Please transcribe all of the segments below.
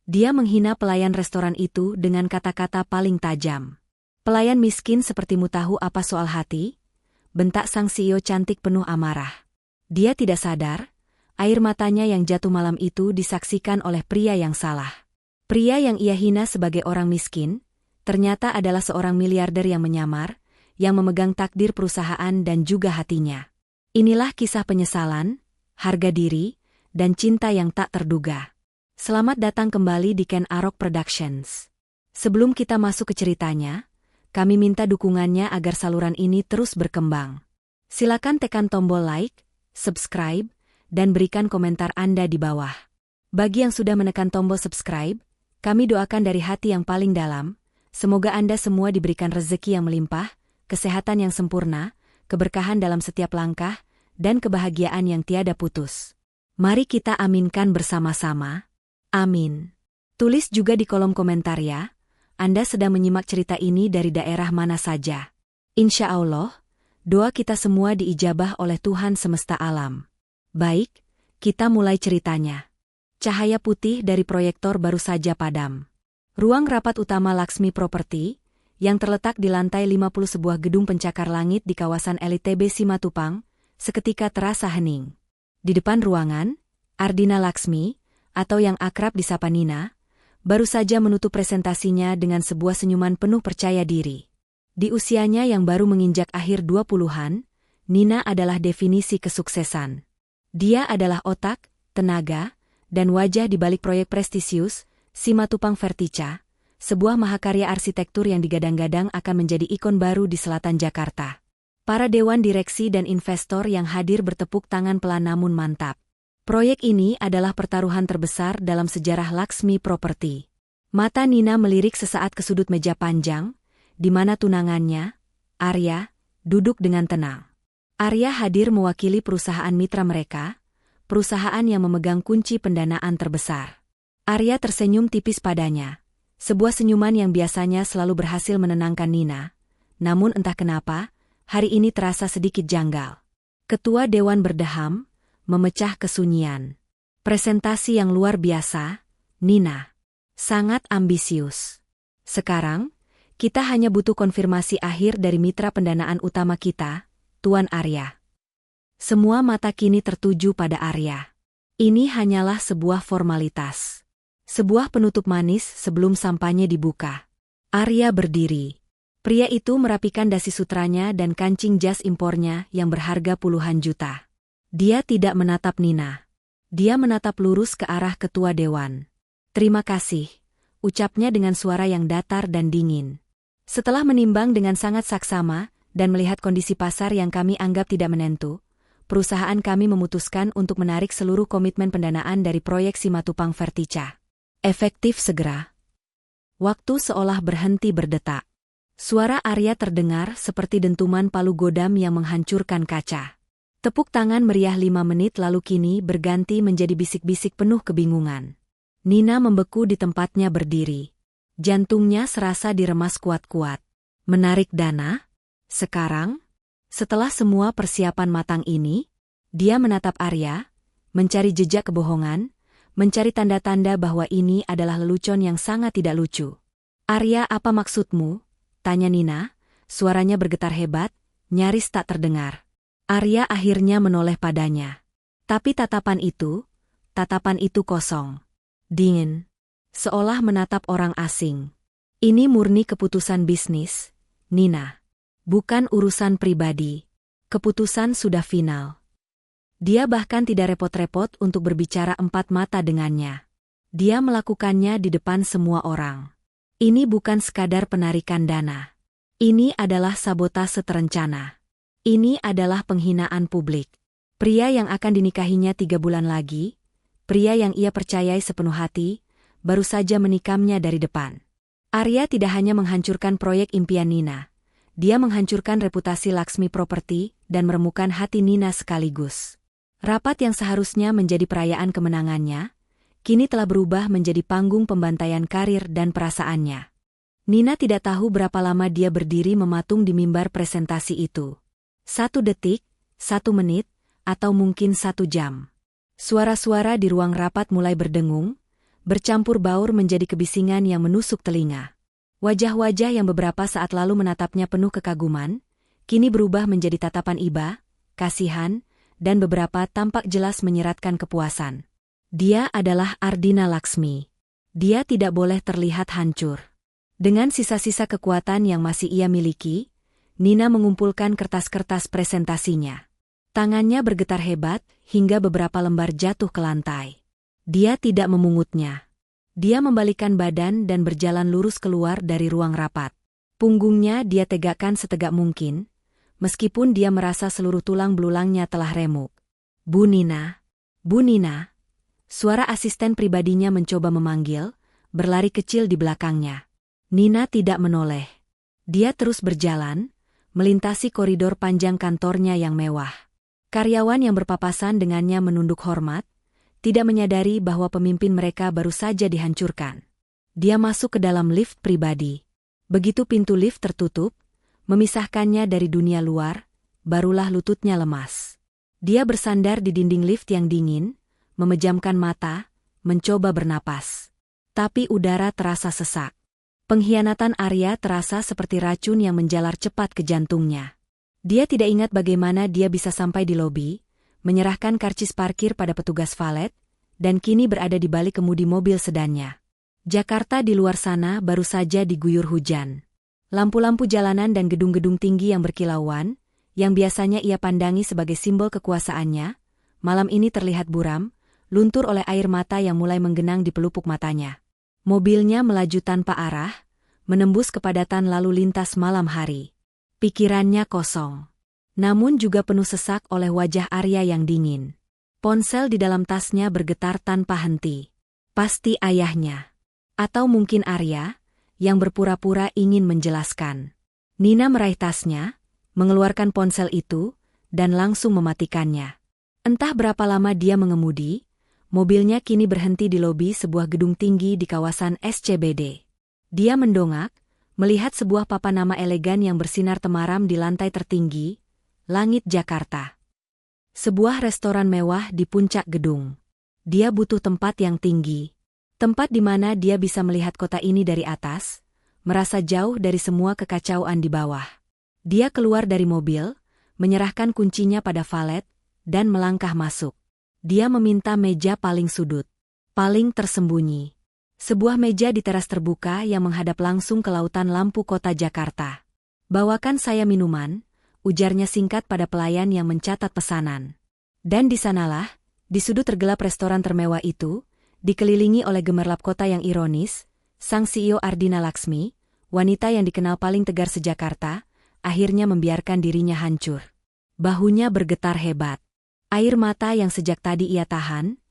Dia menghina pelayan restoran itu dengan kata-kata paling tajam. "Pelayan miskin sepertimu tahu apa soal hati?" bentak sang CEO cantik penuh amarah. Dia tidak sadar, air matanya yang jatuh malam itu disaksikan oleh pria yang salah. Pria yang ia hina sebagai orang miskin, ternyata adalah seorang miliarder yang menyamar, yang memegang takdir perusahaan dan juga hatinya. Inilah kisah penyesalan, harga diri, dan cinta yang tak terduga. Selamat datang kembali di Ken Arok Productions. Sebelum kita masuk ke ceritanya, kami minta dukungannya agar saluran ini terus berkembang. Silakan tekan tombol like, subscribe, dan berikan komentar Anda di bawah. Bagi yang sudah menekan tombol subscribe, kami doakan dari hati yang paling dalam, semoga Anda semua diberikan rezeki yang melimpah, kesehatan yang sempurna, keberkahan dalam setiap langkah, dan kebahagiaan yang tiada putus. Mari kita aminkan bersama-sama. Amin. Tulis juga di kolom komentar ya, Anda sedang menyimak cerita ini dari daerah mana saja. Insya Allah, doa kita semua diijabah oleh Tuhan semesta alam. Baik, kita mulai ceritanya. Cahaya putih dari proyektor baru saja padam. Ruang rapat utama Laksmi Property, yang terletak di lantai 50 sebuah gedung pencakar langit di kawasan elit TB Simatupang, seketika terasa hening. Di depan ruangan, Ardina Laksmi, atau yang akrab disapa Nina, baru saja menutup presentasinya dengan sebuah senyuman penuh percaya diri. Di usianya yang baru menginjak akhir 20-an, Nina adalah definisi kesuksesan. Dia adalah otak, tenaga, dan wajah di balik proyek prestisius, Simatupang Vertica, sebuah mahakarya arsitektur yang digadang-gadang akan menjadi ikon baru di selatan Jakarta. Para dewan direksi dan investor yang hadir bertepuk tangan pelan namun mantap. Proyek ini adalah pertaruhan terbesar dalam sejarah Laksmi Property. Mata Nina melirik sesaat ke sudut meja panjang, di mana tunangannya, Arya, duduk dengan tenang. Arya hadir mewakili perusahaan mitra mereka, perusahaan yang memegang kunci pendanaan terbesar. Arya tersenyum tipis padanya, sebuah senyuman yang biasanya selalu berhasil menenangkan Nina, namun entah kenapa, hari ini terasa sedikit janggal. Ketua Dewan berdeham, memecah kesunyian. Presentasi yang luar biasa, Nina. Sangat ambisius. Sekarang, kita hanya butuh konfirmasi akhir dari mitra pendanaan utama kita, Tuan Arya. Semua mata kini tertuju pada Arya. Ini hanyalah sebuah formalitas. Sebuah penutup manis sebelum sampahnya dibuka. Arya berdiri. Pria itu merapikan dasi sutranya dan kancing jas impornya yang berharga puluhan juta. Dia tidak menatap Nina. Dia menatap lurus ke arah ketua dewan. "Terima kasih," ucapnya dengan suara yang datar dan dingin. "Setelah menimbang dengan sangat saksama dan melihat kondisi pasar yang kami anggap tidak menentu, perusahaan kami memutuskan untuk menarik seluruh komitmen pendanaan dari proyek Simatupang Vertica. Efektif segera." Waktu seolah berhenti berdetak. Suara Arya terdengar seperti dentuman palu godam yang menghancurkan kaca. Tepuk tangan meriah 5 menit lalu kini berganti menjadi bisik-bisik penuh kebingungan. Nina membeku di tempatnya berdiri. Jantungnya serasa diremas kuat-kuat. Menarik dana? Sekarang? Setelah semua persiapan matang ini, dia menatap Arya, mencari jejak kebohongan, mencari tanda-tanda bahwa ini adalah lelucon yang sangat tidak lucu. "Arya, apa maksudmu?" tanya Nina, suaranya bergetar hebat, nyaris tak terdengar. Arya akhirnya menoleh padanya. Tapi tatapan itu kosong. Dingin. Seolah menatap orang asing. "Ini murni keputusan bisnis, Nina. Bukan urusan pribadi. Keputusan sudah final." Dia bahkan tidak repot-repot untuk berbicara empat mata dengannya. Dia melakukannya di depan semua orang. Ini bukan sekadar penarikan dana. Ini adalah sabotase terencana. Ini adalah penghinaan publik. Pria yang akan dinikahinya 3 bulan lagi, pria yang ia percayai sepenuh hati, baru saja menikamnya dari depan. Arya tidak hanya menghancurkan proyek impian Nina, dia menghancurkan reputasi Laksmi Property dan meremukan hati Nina sekaligus. Rapat yang seharusnya menjadi perayaan kemenangannya, kini telah berubah menjadi panggung pembantaian karir dan perasaannya. Nina tidak tahu berapa lama dia berdiri mematung di mimbar presentasi itu. 1 detik, 1 menit, atau mungkin 1 jam. Suara-suara di ruang rapat mulai berdengung, bercampur baur menjadi kebisingan yang menusuk telinga. Wajah-wajah yang beberapa saat lalu menatapnya penuh kekaguman, kini berubah menjadi tatapan iba, kasihan, dan beberapa tampak jelas menyiratkan kepuasan. Dia adalah Ardina Laksmi. Dia tidak boleh terlihat hancur. Dengan sisa-sisa kekuatan yang masih ia miliki, Nina mengumpulkan kertas-kertas presentasinya. Tangannya bergetar hebat hingga beberapa lembar jatuh ke lantai. Dia tidak memungutnya. Dia membalikkan badan dan berjalan lurus keluar dari ruang rapat. Punggungnya dia tegakkan setegak mungkin, meskipun dia merasa seluruh tulang belulangnya telah remuk. Bu Nina, Bu Nina. Suara asisten pribadinya mencoba memanggil, berlari kecil di belakangnya. Nina tidak menoleh. Dia terus berjalan, melintasi koridor panjang kantornya yang mewah. Karyawan yang berpapasan dengannya menunduk hormat, tidak menyadari bahwa pemimpin mereka baru saja dihancurkan. Dia masuk ke dalam lift pribadi. Begitu pintu lift tertutup, memisahkannya dari dunia luar, barulah lututnya lemas. Dia bersandar di dinding lift yang dingin, memejamkan mata, mencoba bernapas. Tapi udara terasa sesak. Pengkhianatan Arya terasa seperti racun yang menjalar cepat ke jantungnya. Dia tidak ingat bagaimana dia bisa sampai di lobi, menyerahkan karcis parkir pada petugas valet, dan kini berada di balik kemudi mobil sedannya. Jakarta di luar sana baru saja diguyur hujan. Lampu-lampu jalanan dan gedung-gedung tinggi yang berkilauan, yang biasanya ia pandangi sebagai simbol kekuasaannya, malam ini terlihat buram, luntur oleh air mata yang mulai menggenang di pelupuk matanya. Mobilnya melaju tanpa arah, menembus kepadatan lalu lintas malam hari. Pikirannya kosong. Namun juga penuh sesak oleh wajah Arya yang dingin. Ponsel di dalam tasnya bergetar tanpa henti. Pasti ayahnya. Atau mungkin Arya, yang berpura-pura ingin menjelaskan. Nina meraih tasnya, mengeluarkan ponsel itu, dan langsung mematikannya. Entah berapa lama dia mengemudi, mobilnya kini berhenti di lobi sebuah gedung tinggi di kawasan SCBD. Dia mendongak, melihat sebuah papan nama elegan yang bersinar temaram di lantai tertinggi, Langit Jakarta. Sebuah restoran mewah di puncak gedung. Dia butuh tempat yang tinggi. Tempat di mana dia bisa melihat kota ini dari atas, merasa jauh dari semua kekacauan di bawah. Dia keluar dari mobil, menyerahkan kuncinya pada valet, dan melangkah masuk. Dia meminta meja paling sudut, paling tersembunyi. Sebuah meja di teras terbuka yang menghadap langsung ke lautan lampu kota Jakarta. Bawakan saya minuman, ujarnya singkat pada pelayan yang mencatat pesanan. Dan di sanalah, di sudut tergelap restoran termewah itu, dikelilingi oleh gemerlap kota yang ironis, sang CEO Ardina Laksmi, wanita yang dikenal paling tegar se-Jakarta, akhirnya membiarkan dirinya hancur. Bahunya bergetar hebat. Air mata yang sejak tadi ia tahan,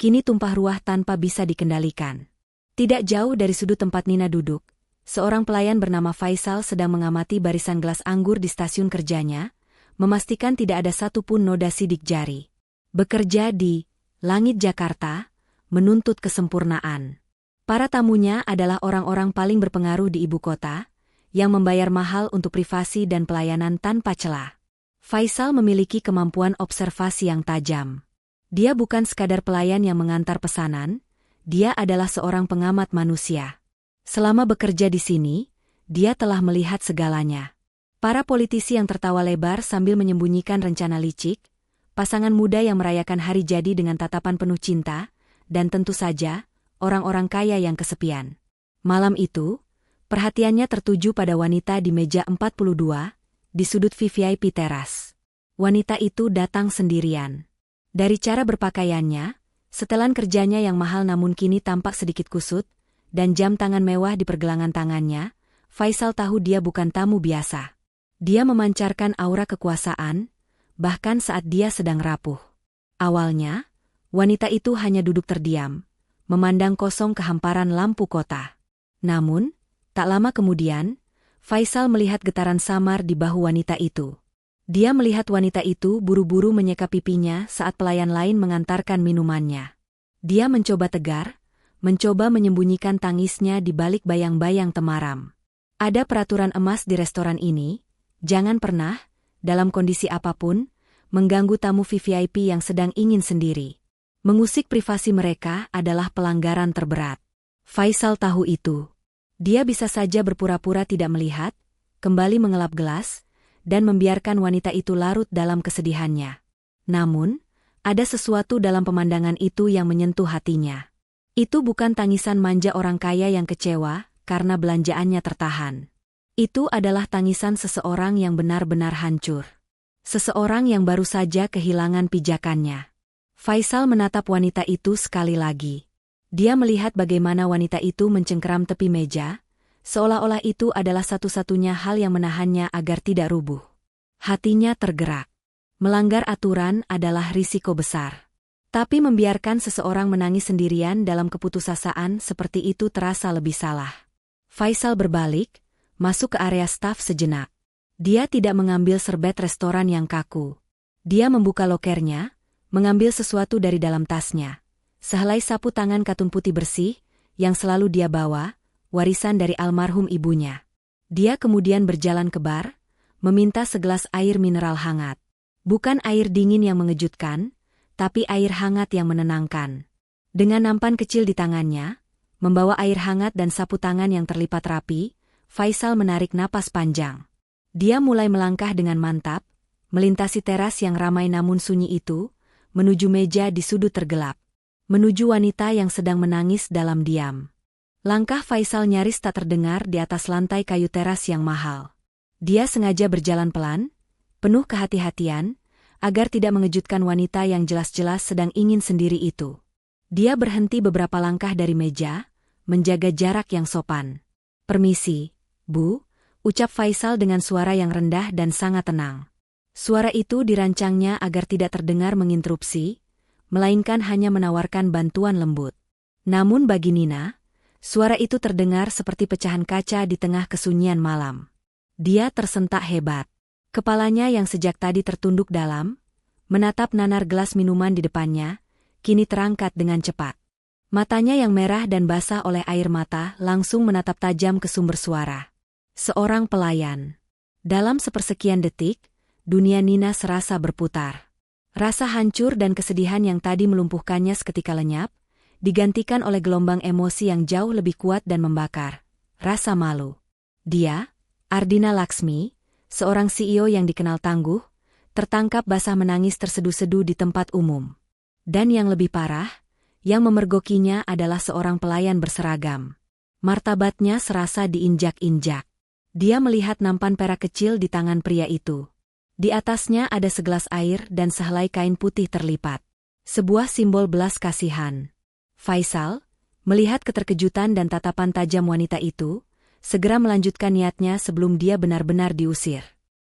kini tumpah ruah tanpa bisa dikendalikan. Tidak jauh dari sudut tempat Nina duduk, seorang pelayan bernama Faisal sedang mengamati barisan gelas anggur di stasiun kerjanya, memastikan tidak ada satupun noda sidik jari. Bekerja di Langit Jakarta, menuntut kesempurnaan. Para tamunya adalah orang-orang paling berpengaruh di ibu kota, yang membayar mahal untuk privasi dan pelayanan tanpa celah. Faisal memiliki kemampuan observasi yang tajam. Dia bukan sekadar pelayan yang mengantar pesanan, dia adalah seorang pengamat manusia. Selama bekerja di sini, dia telah melihat segalanya. Para politisi yang tertawa lebar sambil menyembunyikan rencana licik, pasangan muda yang merayakan hari jadi dengan tatapan penuh cinta, dan tentu saja, orang-orang kaya yang kesepian. Malam itu, perhatiannya tertuju pada wanita di meja 42, di sudut VIP teras. Wanita itu datang sendirian. Dari cara berpakaiannya, setelan kerjanya yang mahal namun kini tampak sedikit kusut, dan jam tangan mewah di pergelangan tangannya, Faisal tahu dia bukan tamu biasa. Dia memancarkan aura kekuasaan, bahkan saat dia sedang rapuh. Awalnya, wanita itu hanya duduk terdiam, memandang kosong kehamparan lampu kota. Namun, tak lama kemudian, Faisal melihat getaran samar di bahu wanita itu. Dia melihat wanita itu buru-buru menyeka pipinya saat pelayan lain mengantarkan minumannya. Dia mencoba tegar, mencoba menyembunyikan tangisnya di balik bayang-bayang temaram. Ada peraturan emas di restoran ini, jangan pernah, dalam kondisi apapun, mengganggu tamu VIP yang sedang ingin sendiri. Mengusik privasi mereka adalah pelanggaran terberat. Faisal tahu itu. Dia bisa saja berpura-pura tidak melihat, kembali mengelap gelas, dan membiarkan wanita itu larut dalam kesedihannya. Namun, ada sesuatu dalam pemandangan itu yang menyentuh hatinya. Itu bukan tangisan manja orang kaya yang kecewa karena belanjaannya tertahan. Itu adalah tangisan seseorang yang benar-benar hancur. Seseorang yang baru saja kehilangan pijakannya. Faisal menatap wanita itu sekali lagi. Dia melihat bagaimana wanita itu mencengkeram tepi meja, seolah-olah itu adalah satu-satunya hal yang menahannya agar tidak rubuh. Hatinya tergerak. Melanggar aturan adalah risiko besar. Tapi membiarkan seseorang menangis sendirian dalam keputusasaan seperti itu terasa lebih salah. Faisal berbalik, masuk ke area staf sejenak. Dia tidak mengambil serbet restoran yang kaku. Dia membuka lokernya, mengambil sesuatu dari dalam tasnya. Sehelai sapu tangan katun putih bersih, yang selalu dia bawa, warisan dari almarhum ibunya. Dia kemudian berjalan ke bar, meminta segelas air mineral hangat. Bukan air dingin yang mengejutkan, tapi air hangat yang menenangkan. Dengan nampan kecil di tangannya, membawa air hangat dan sapu tangan yang terlipat rapi, Faisal menarik napas panjang. Dia mulai melangkah dengan mantap, melintasi teras yang ramai namun sunyi itu, menuju meja di sudut tergelap. Menuju wanita yang sedang menangis dalam diam. Langkah Faisal nyaris tak terdengar di atas lantai kayu teras yang mahal. Dia sengaja berjalan pelan, penuh kehati-hatian, agar tidak mengejutkan wanita yang jelas-jelas sedang ingin sendiri itu. Dia berhenti beberapa langkah dari meja, menjaga jarak yang sopan. "Permisi, Bu," ucap Faisal dengan suara yang rendah dan sangat tenang. Suara itu dirancangnya agar tidak terdengar menginterupsi, melainkan hanya menawarkan bantuan lembut. Namun bagi Nina, suara itu terdengar seperti pecahan kaca di tengah kesunyian malam. Dia tersentak hebat. Kepalanya yang sejak tadi tertunduk dalam, menatap nanar gelas minuman di depannya, kini terangkat dengan cepat. Matanya yang merah dan basah oleh air mata langsung menatap tajam ke sumber suara. Seorang pelayan. Dalam sepersekian detik, dunia Nina serasa berputar. Rasa hancur dan kesedihan yang tadi melumpuhkannya seketika lenyap, digantikan oleh gelombang emosi yang jauh lebih kuat dan membakar. Rasa malu. Dia, Ardina Laksmi, seorang CEO yang dikenal tangguh, tertangkap basah menangis terseduh-seduh di tempat umum. Dan yang lebih parah, yang memergokinya adalah seorang pelayan berseragam. Martabatnya serasa diinjak-injak. Dia melihat nampan perak kecil di tangan pria itu. Di atasnya ada segelas air dan sehelai kain putih terlipat. Sebuah simbol belas kasihan. Faisal, melihat keterkejutan dan tatapan tajam wanita itu, segera melanjutkan niatnya sebelum dia benar-benar diusir.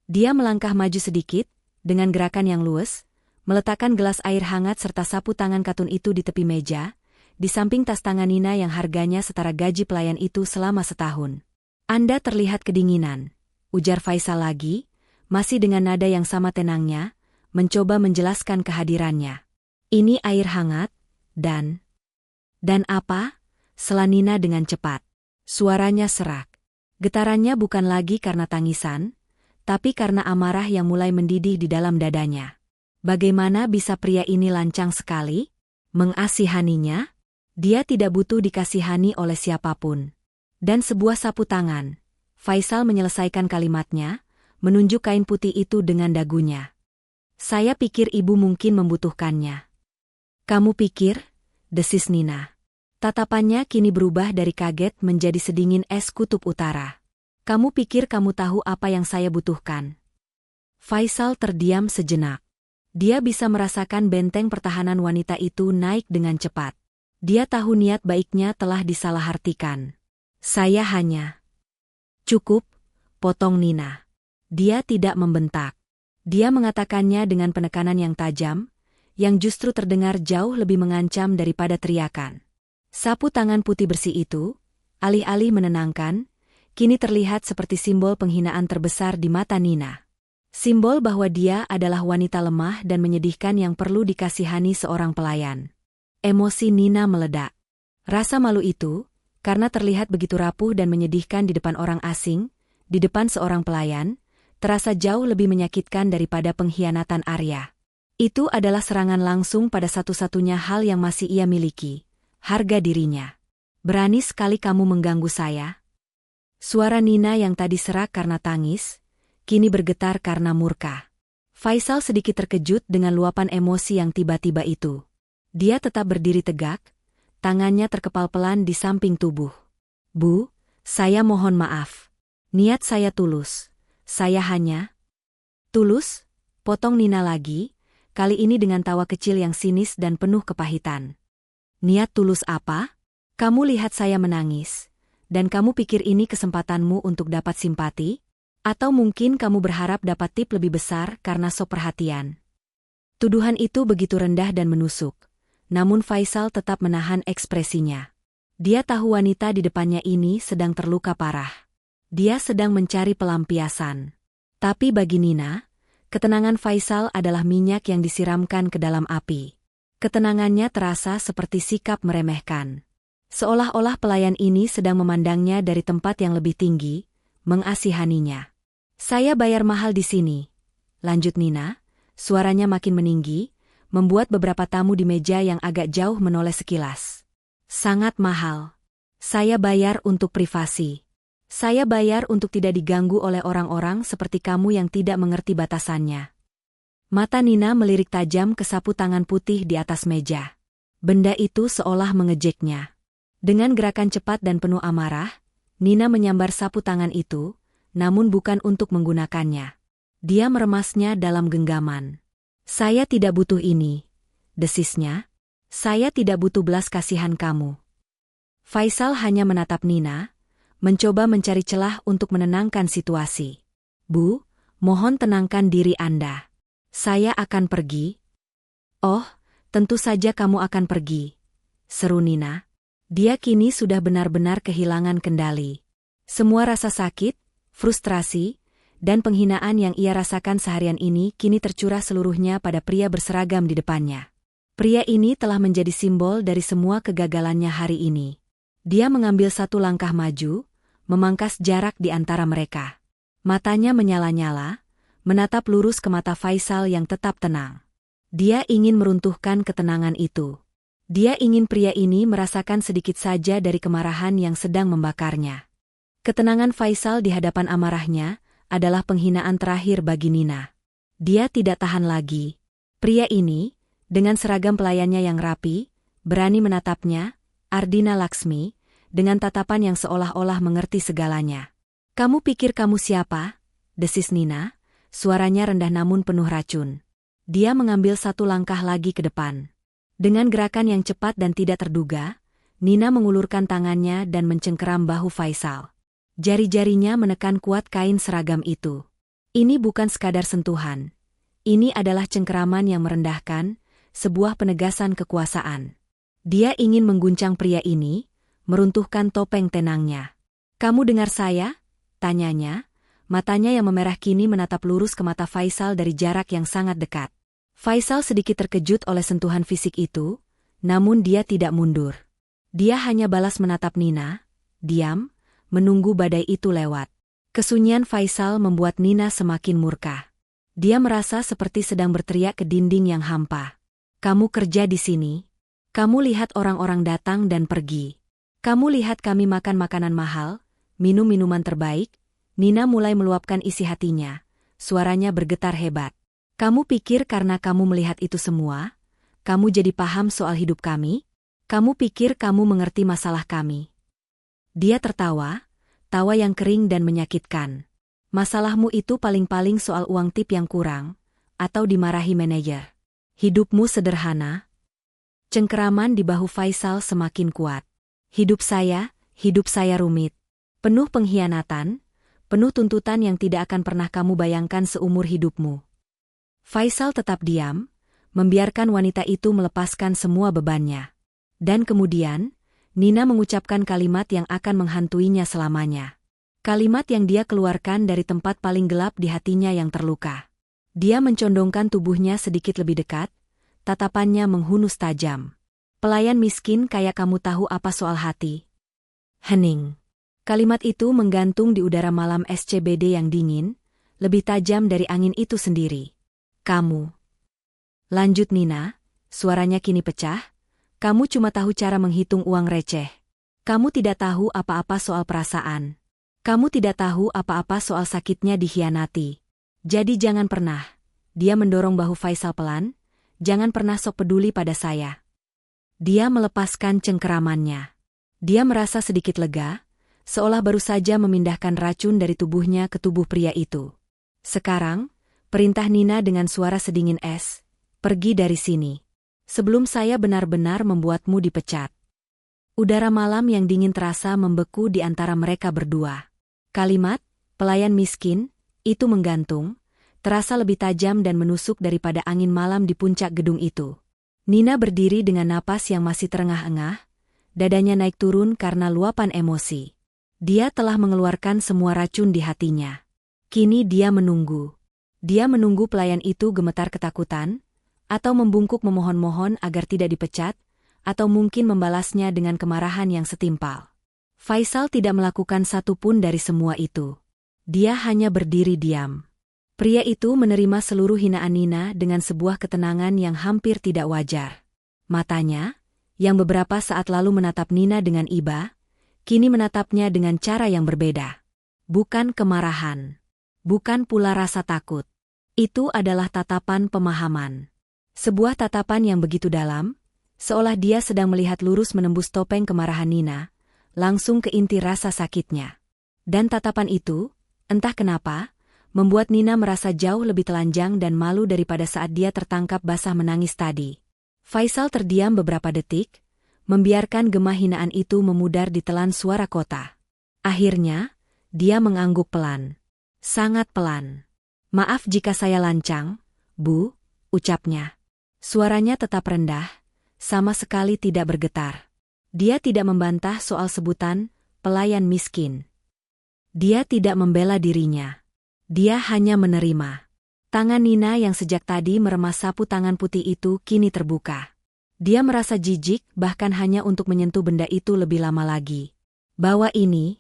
Dia melangkah maju sedikit, dengan gerakan yang luwes, meletakkan gelas air hangat serta sapu tangan katun itu di tepi meja, di samping tas tangan Nina yang harganya setara gaji pelayan itu selama setahun. "Anda terlihat kedinginan," ujar Faisal lagi, masih dengan nada yang sama tenangnya, mencoba menjelaskan kehadirannya. "Ini air hangat, dan apa?" sela Nina dengan cepat. Suaranya serak. Getarannya bukan lagi karena tangisan, tapi karena amarah yang mulai mendidih di dalam dadanya. Bagaimana bisa pria ini lancang sekali? Mengasihaninya? Dia tidak butuh dikasihani oleh siapapun. Dan sebuah sapu tangan. Faisal menyelesaikan kalimatnya, menunjuk kain putih itu dengan dagunya. "Saya pikir ibu mungkin membutuhkannya." "Kamu pikir?" desis Nina. Tatapannya kini berubah dari kaget menjadi sedingin es kutub utara. "Kamu pikir kamu tahu apa yang saya butuhkan?" Faisal terdiam sejenak. Dia bisa merasakan benteng pertahanan wanita itu naik dengan cepat. Dia tahu niat baiknya telah disalahartikan. "Saya hanya..." "Cukup," potong Nina. Dia tidak membentak. Dia mengatakannya dengan penekanan yang tajam, yang justru terdengar jauh lebih mengancam daripada teriakan. Sapu tangan putih bersih itu, alih-alih menenangkan, kini terlihat seperti simbol penghinaan terbesar di mata Nina. Simbol bahwa dia adalah wanita lemah dan menyedihkan yang perlu dikasihani seorang pelayan. Emosi Nina meledak. Rasa malu itu, karena terlihat begitu rapuh dan menyedihkan di depan orang asing, di depan seorang pelayan, terasa jauh lebih menyakitkan daripada pengkhianatan Arya. Itu adalah serangan langsung pada satu-satunya hal yang masih ia miliki, harga dirinya. Berani sekali kamu mengganggu saya? Suara Nina yang tadi serak karena tangis, kini bergetar karena murka. Faisal sedikit terkejut dengan luapan emosi yang tiba-tiba itu. Dia tetap berdiri tegak, tangannya terkepal pelan di samping tubuh. Bu, saya mohon maaf. Niat saya tulus. Saya hanya... Tulus? Potong Nina lagi, kali ini dengan tawa kecil yang sinis dan penuh kepahitan. Niat tulus apa? Kamu lihat saya menangis, dan kamu pikir ini kesempatanmu untuk dapat simpati? Atau mungkin kamu berharap dapat tip lebih besar karena sok perhatian? Tuduhan itu begitu rendah dan menusuk, namun Faisal tetap menahan ekspresinya. Dia tahu wanita di depannya ini sedang terluka parah. Dia sedang mencari pelampiasan. Tapi bagi Nina, ketenangan Faisal adalah minyak yang disiramkan ke dalam api. Ketenangannya terasa seperti sikap meremehkan. Seolah-olah pelayan ini sedang memandangnya dari tempat yang lebih tinggi, mengasihaninya. Saya bayar mahal di sini, lanjut Nina, suaranya makin meninggi, membuat beberapa tamu di meja yang agak jauh menoleh sekilas. Sangat mahal. Saya bayar untuk privasi. Saya bayar untuk tidak diganggu oleh orang-orang seperti kamu yang tidak mengerti batasannya. Mata Nina melirik tajam ke sapu tangan putih di atas meja. Benda itu seolah mengejeknya. Dengan gerakan cepat dan penuh amarah, Nina menyambar sapu tangan itu, namun bukan untuk menggunakannya. Dia meremasnya dalam genggaman. Saya tidak butuh ini, desisnya. Saya tidak butuh belas kasihan kamu. Faisal hanya menatap Nina, mencoba mencari celah untuk menenangkan situasi. Bu, mohon tenangkan diri Anda. Saya akan pergi. Oh, tentu saja kamu akan pergi, seru Nina. Dia kini sudah benar-benar kehilangan kendali. Semua rasa sakit, frustrasi, dan penghinaan yang ia rasakan seharian ini kini tercurah seluruhnya pada pria berseragam di depannya. Pria ini telah menjadi simbol dari semua kegagalannya hari ini. Dia mengambil satu langkah maju, memangkas jarak di antara mereka. Matanya menyala-nyala, menatap lurus ke mata Faisal yang tetap tenang. Dia ingin meruntuhkan ketenangan itu. Dia ingin pria ini merasakan sedikit saja dari kemarahan yang sedang membakarnya. Ketenangan Faisal di hadapan amarahnya adalah penghinaan terakhir bagi Nina. Dia tidak tahan lagi. Pria ini, dengan seragam pelayannya yang rapi, berani menatapnya, Ardina Laksmi, dengan tatapan yang seolah-olah mengerti segalanya. Kamu pikir kamu siapa? Desis Nina, suaranya rendah namun penuh racun. Dia mengambil satu langkah lagi ke depan. Dengan gerakan yang cepat dan tidak terduga, Nina mengulurkan tangannya dan mencengkeram bahu Faisal. Jari-jarinya menekan kuat kain seragam itu. Ini bukan sekadar sentuhan. Ini adalah cengkeraman yang merendahkan, sebuah penegasan kekuasaan. Dia ingin mengguncang pria ini, meruntuhkan topeng tenangnya. Kamu dengar saya? Tanyanya, matanya yang memerah kini menatap lurus ke mata Faisal dari jarak yang sangat dekat. Faisal sedikit terkejut oleh sentuhan fisik itu, namun dia tidak mundur. Dia hanya balas menatap Nina, diam, menunggu badai itu lewat. Kesunyian Faisal membuat Nina semakin murka. Dia merasa seperti sedang berteriak ke dinding yang hampa. Kamu kerja di sini? Kamu lihat orang-orang datang dan pergi. Kamu lihat kami makan makanan mahal, minum minuman terbaik? Nina mulai meluapkan isi hatinya. Suaranya bergetar hebat. Kamu pikir karena kamu melihat itu semua, kamu jadi paham soal hidup kami? Kamu pikir kamu mengerti masalah kami? Dia tertawa, tawa yang kering dan menyakitkan. Masalahmu itu paling-paling soal uang tip yang kurang, atau dimarahi manajer. Hidupmu sederhana. Cengkeraman di bahu Faisal semakin kuat. Hidup saya rumit. Penuh pengkhianatan, penuh tuntutan yang tidak akan pernah kamu bayangkan seumur hidupmu. Faisal tetap diam, membiarkan wanita itu melepaskan semua bebannya. Dan kemudian, Nina mengucapkan kalimat yang akan menghantuinya selamanya. Kalimat yang dia keluarkan dari tempat paling gelap di hatinya yang terluka. Dia mencondongkan tubuhnya sedikit lebih dekat, tatapannya menghunus tajam. Pelayan miskin kayak kamu tahu apa soal hati? Hening. Kalimat itu menggantung di udara malam SCBD yang dingin, lebih tajam dari angin itu sendiri. Kamu Lanjut Nina, suaranya kini pecah. Kamu cuma tahu cara menghitung uang receh. Kamu tidak tahu apa-apa soal perasaan. Kamu tidak tahu apa-apa soal sakitnya dikhianati. Jadi jangan pernah. Dia mendorong bahu Faisal pelan. Jangan pernah sok peduli pada saya. Dia melepaskan cengkeramannya. Dia merasa sedikit lega, seolah baru saja memindahkan racun dari tubuhnya ke tubuh pria itu. Sekarang, perintah Nina dengan suara sedingin es, pergi dari sini. Sebelum saya benar-benar membuatmu dipecat. Udara malam yang dingin terasa membeku di antara mereka berdua. Kalimat, pelayan miskin, itu menggantung, terasa lebih tajam dan menusuk daripada angin malam di puncak gedung itu. Nina berdiri dengan napas yang masih terengah-engah, dadanya naik turun karena luapan emosi. Dia telah mengeluarkan semua racun di hatinya. Kini dia menunggu. Dia menunggu pelayan itu gemetar ketakutan, atau membungkuk memohon-mohon agar tidak dipecat, atau mungkin membalasnya dengan kemarahan yang setimpal. Faisal tidak melakukan satu pun dari semua itu. Dia hanya berdiri diam. Pria itu menerima seluruh hinaan Nina dengan sebuah ketenangan yang hampir tidak wajar. Matanya, yang beberapa saat lalu menatap Nina dengan iba, kini menatapnya dengan cara yang berbeda. Bukan kemarahan. Bukan pula rasa takut. Itu adalah tatapan pemahaman. Sebuah tatapan yang begitu dalam, seolah dia sedang melihat lurus menembus topeng kemarahan Nina, langsung ke inti rasa sakitnya. Dan tatapan itu, entah kenapa, membuat Nina merasa jauh lebih telanjang dan malu daripada saat dia tertangkap basah menangis tadi. Faisal terdiam beberapa detik, membiarkan gema hinaan itu memudar di telan suara kota. Akhirnya, dia mengangguk pelan. Sangat pelan. Maaf jika saya lancang, Bu, ucapnya. Suaranya tetap rendah, sama sekali tidak bergetar. Dia tidak membantah soal sebutan pelayan miskin. Dia tidak membela dirinya. Dia hanya menerima. Tangan Nina yang sejak tadi meremas sapu tangan putih itu kini terbuka. Dia merasa jijik bahkan hanya untuk menyentuh benda itu lebih lama lagi. Bawa ini,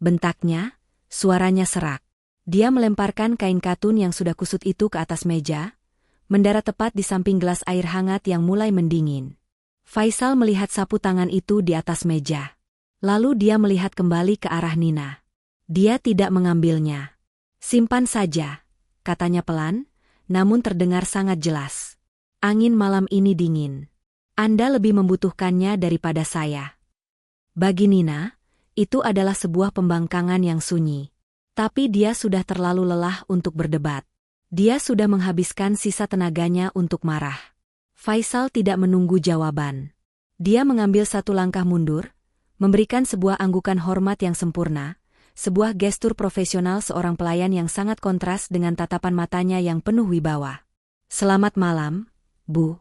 bentaknya, suaranya serak. Dia melemparkan kain katun yang sudah kusut itu ke atas meja, mendarat tepat di samping gelas air hangat yang mulai mendingin. Faisal melihat sapu tangan itu di atas meja. Lalu dia melihat kembali ke arah Nina. Dia tidak mengambilnya. Simpan saja, katanya pelan, namun terdengar sangat jelas. Angin malam ini dingin. Anda lebih membutuhkannya daripada saya. Bagi Nina, itu adalah sebuah pembangkangan yang sunyi. Tapi dia sudah terlalu lelah untuk berdebat. Dia sudah menghabiskan sisa tenaganya untuk marah. Faisal tidak menunggu jawaban. Dia mengambil satu langkah mundur, memberikan sebuah anggukan hormat yang sempurna, sebuah gestur profesional seorang pelayan yang sangat kontras dengan tatapan matanya yang penuh wibawa. Selamat malam, Bu.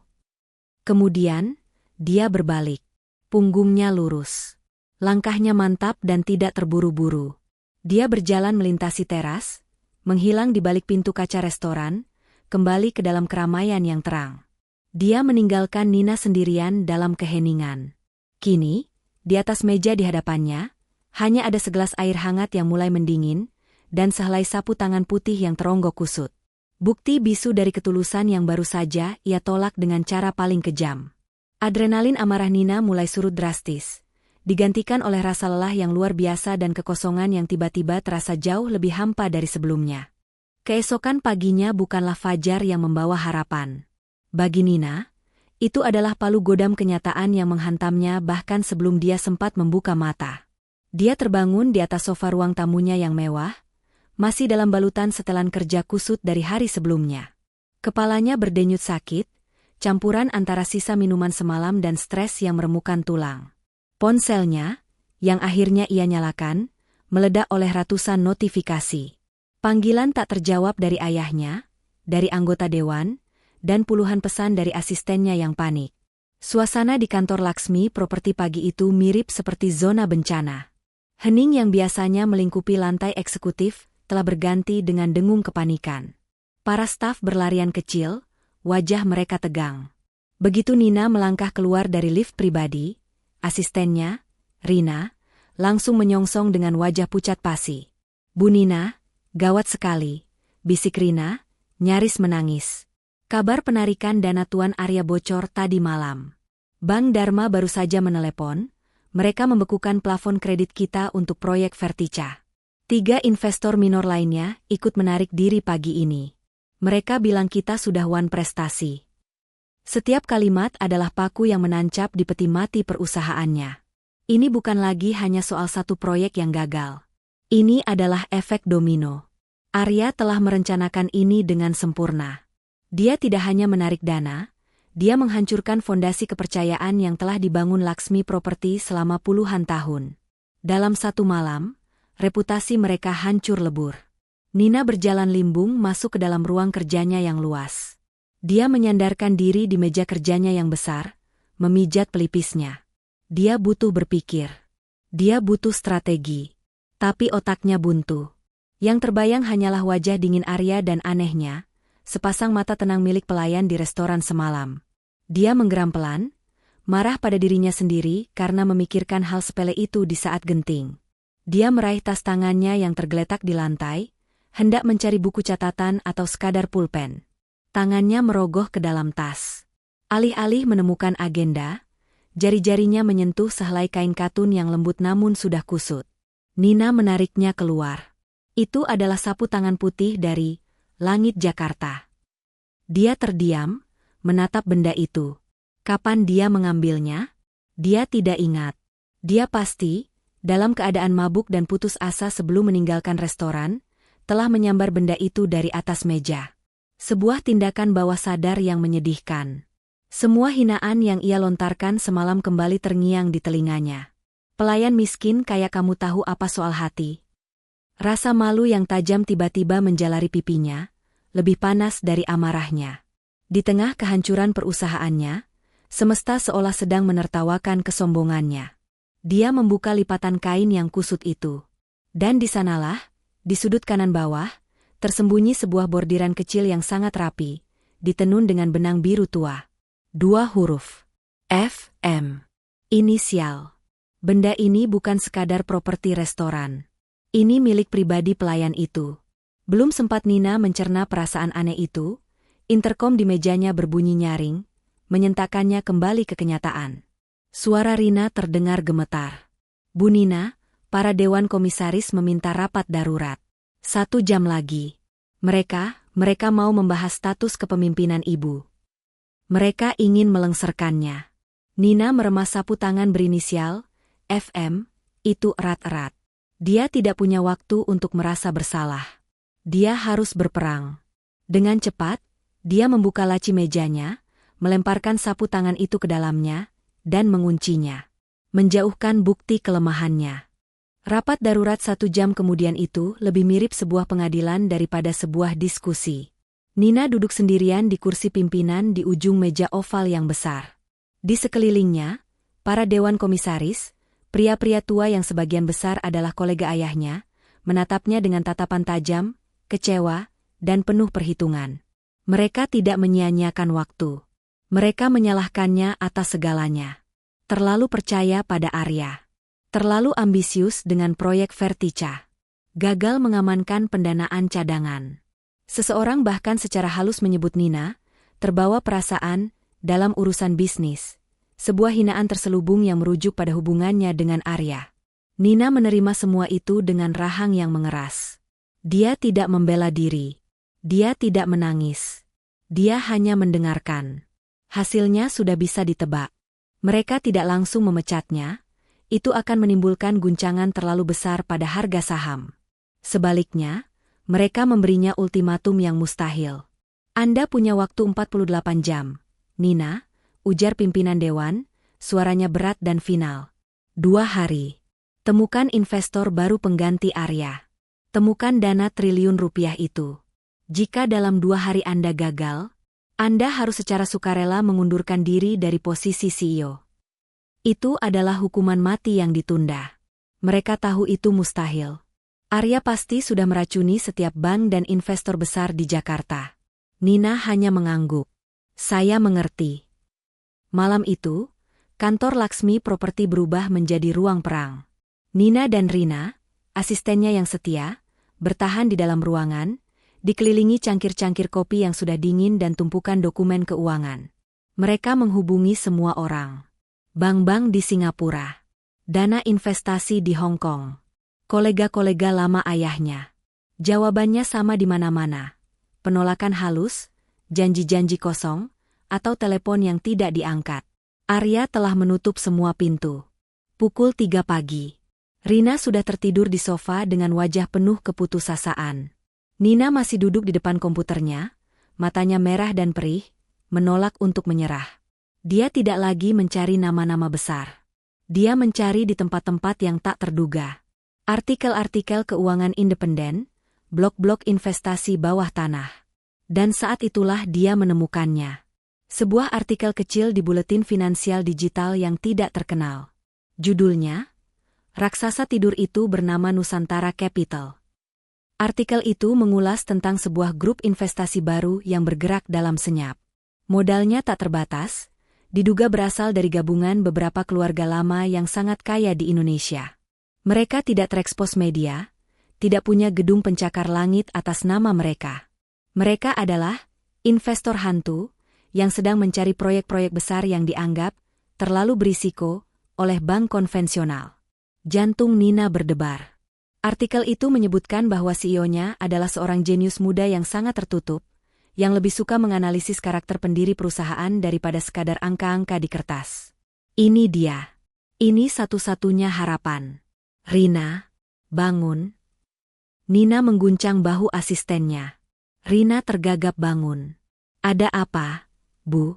Kemudian, dia berbalik. Punggungnya lurus. Langkahnya mantap dan tidak terburu-buru. Dia berjalan melintasi teras, menghilang di balik pintu kaca restoran, kembali ke dalam keramaian yang terang. Dia meninggalkan Nina sendirian dalam keheningan. Kini, di atas meja di hadapannya, hanya ada segelas air hangat yang mulai mendingin, dan sehelai sapu tangan putih yang teronggok kusut. Bukti bisu dari ketulusan yang baru saja ia tolak dengan cara paling kejam. Adrenalin amarah Nina mulai surut drastis, digantikan oleh rasa lelah yang luar biasa dan kekosongan yang tiba-tiba terasa jauh lebih hampa dari sebelumnya. Keesokan paginya bukanlah fajar yang membawa harapan. Bagi Nina, itu adalah palu godam kenyataan yang menghantamnya bahkan sebelum dia sempat membuka mata. Dia terbangun di atas sofa ruang tamunya yang mewah, masih dalam balutan setelan kerja kusut dari hari sebelumnya. Kepalanya berdenyut sakit, campuran antara sisa minuman semalam dan stres yang meremukkan tulang. Ponselnya, yang akhirnya ia nyalakan, meledak oleh ratusan notifikasi. Panggilan tak terjawab dari ayahnya, dari anggota dewan, dan puluhan pesan dari asistennya yang panik. Suasana di kantor Laksmi Properti pagi itu mirip seperti zona bencana. Hening yang biasanya melingkupi lantai eksekutif telah berganti dengan dengung kepanikan. Para staf berlarian kecil, wajah mereka tegang. Begitu Nina melangkah keluar dari lift pribadi, asistennya, Rina, langsung menyongsong dengan wajah pucat pasi. Bu Nina, gawat sekali, bisik Rina, nyaris menangis. Kabar penarikan dana Tuan Arya bocor tadi malam. Bank Dharma baru saja menelepon, mereka membekukan plafon kredit kita untuk proyek Vertica. 3 investor minor lainnya ikut menarik diri pagi ini. Mereka bilang kita sudah one prestasi. Setiap kalimat adalah paku yang menancap di peti mati perusahaannya. Ini bukan lagi hanya soal satu proyek yang gagal. Ini adalah efek domino. Arya telah merencanakan ini dengan sempurna. Dia tidak hanya menarik dana, dia menghancurkan fondasi kepercayaan yang telah dibangun Laksmi Property selama puluhan tahun. Dalam satu malam, reputasi mereka hancur lebur. Nina berjalan limbung masuk ke dalam ruang kerjanya yang luas. Dia menyandarkan diri di meja kerjanya yang besar, memijat pelipisnya. Dia butuh berpikir. Dia butuh strategi. Tapi otaknya buntu. Yang terbayang hanyalah wajah dingin Arya dan anehnya, sepasang mata tenang milik pelayan di restoran semalam. Dia menggeram pelan, marah pada dirinya sendiri karena memikirkan hal sepele itu di saat genting. Dia meraih tas tangannya yang tergeletak di lantai, hendak mencari buku catatan atau sekadar pulpen. Tangannya merogoh ke dalam tas. Alih-alih menemukan agenda, jari-jarinya menyentuh sehelai kain katun yang lembut namun sudah kusut. Nina menariknya keluar. Itu adalah sapu tangan putih dari Langit Jakarta. Dia terdiam, menatap benda itu. Kapan dia mengambilnya? Dia tidak ingat. Dia pasti, dalam keadaan mabuk dan putus asa sebelum meninggalkan restoran, telah menyambar benda itu dari atas meja. Sebuah tindakan bawah sadar yang menyedihkan. Semua hinaan yang ia lontarkan semalam kembali terngiang di telinganya. Pelayan miskin kayak kamu tahu apa soal hati? Rasa malu yang tajam tiba-tiba menjalari pipinya, lebih panas dari amarahnya. Di tengah kehancuran perusahaannya, semesta seolah sedang menertawakan kesombongannya. Dia membuka lipatan kain yang kusut itu. Dan di sanalah, di sudut kanan bawah, tersembunyi sebuah bordiran kecil yang sangat rapi, ditenun dengan benang biru tua. 2 huruf. FM. Inisial. Benda ini bukan sekadar properti restoran. Ini milik pribadi pelayan itu. Belum sempat Nina mencerna perasaan aneh itu, interkom di mejanya berbunyi nyaring, menyentakannya kembali ke kenyataan. Suara Rina terdengar gemetar. Bu Nina, para dewan komisaris meminta rapat darurat. 1 jam lagi. Mereka mau membahas status kepemimpinan ibu. Mereka ingin melengsarkannya. Nina meremas sapu tangan berinisial FM, itu erat-erat. Dia tidak punya waktu untuk merasa bersalah. Dia harus berperang. Dengan cepat, dia membuka laci mejanya, melemparkan sapu tangan itu ke dalamnya, dan menguncinya. Menjauhkan bukti kelemahannya. Rapat darurat 1 jam kemudian itu lebih mirip sebuah pengadilan daripada sebuah diskusi. Nina duduk sendirian di kursi pimpinan di ujung meja oval yang besar. Di sekelilingnya, para dewan komisaris, pria-pria tua yang sebagian besar adalah kolega ayahnya, menatapnya dengan tatapan tajam, kecewa, dan penuh perhitungan. Mereka tidak menyia-nyiakan waktu. Mereka menyalahkannya atas segalanya. Terlalu percaya pada Arya. Terlalu ambisius dengan proyek Vertica. Gagal mengamankan pendanaan cadangan. Seseorang bahkan secara halus menyebut Nina, terbawa perasaan, dalam urusan bisnis. Sebuah hinaan terselubung yang merujuk pada hubungannya dengan Arya. Nina menerima semua itu dengan rahang yang mengeras. Dia tidak membela diri. Dia tidak menangis. Dia hanya mendengarkan. Hasilnya sudah bisa ditebak. Mereka tidak langsung memecatnya. Itu akan menimbulkan guncangan terlalu besar pada harga saham. Sebaliknya, mereka memberinya ultimatum yang mustahil. Anda punya waktu 48 jam, Nina, ujar pimpinan dewan, suaranya berat dan final. 2 hari. Temukan investor baru pengganti Arya. Temukan dana triliun rupiah itu. Jika dalam 2 hari Anda gagal, Anda harus secara sukarela mengundurkan diri dari posisi CEO. Itu adalah hukuman mati yang ditunda. Mereka tahu itu mustahil. Arya pasti sudah meracuni setiap bank dan investor besar di Jakarta. Nina hanya mengangguk. Saya mengerti. Malam itu, kantor Laksmi Property berubah menjadi ruang perang. Nina dan Rina, asistennya yang setia, bertahan di dalam ruangan, Dikelilingi cangkir-cangkir kopi yang sudah dingin dan tumpukan dokumen keuangan. Mereka menghubungi semua orang. Bank-bank di Singapura. Dana investasi di Hong Kong. Kolega-kolega lama ayahnya. Jawabannya sama di mana-mana. Penolakan halus, janji-janji kosong, atau telepon yang tidak diangkat. Arya telah menutup semua pintu. Pukul 3 pagi. Rina sudah tertidur di sofa dengan wajah penuh keputusasaan. Nina masih duduk di depan komputernya, matanya merah dan perih, menolak untuk menyerah. Dia tidak lagi mencari nama-nama besar. Dia mencari di tempat-tempat yang tak terduga. Artikel-artikel keuangan independen, blog-blog investasi bawah tanah. Dan saat itulah dia menemukannya. Sebuah artikel kecil di buletin finansial digital yang tidak terkenal. Judulnya, Raksasa Tidur Itu Bernama Nusantara Capital. Artikel itu mengulas tentang sebuah grup investasi baru yang bergerak dalam senyap. Modalnya tak terbatas, diduga berasal dari gabungan beberapa keluarga lama yang sangat kaya di Indonesia. Mereka tidak terekspos media, tidak punya gedung pencakar langit atas nama mereka. Mereka adalah investor hantu yang sedang mencari proyek-proyek besar yang dianggap terlalu berisiko oleh bank konvensional. Jantung Nina berdebar. Artikel itu menyebutkan bahwa CEO-nya adalah seorang jenius muda yang sangat tertutup, yang lebih suka menganalisis karakter pendiri perusahaan daripada sekadar angka-angka di kertas. Ini dia. Ini satu-satunya harapan. Rina, bangun. Nina mengguncang bahu asistennya. Rina tergagap bangun. Ada apa, Bu?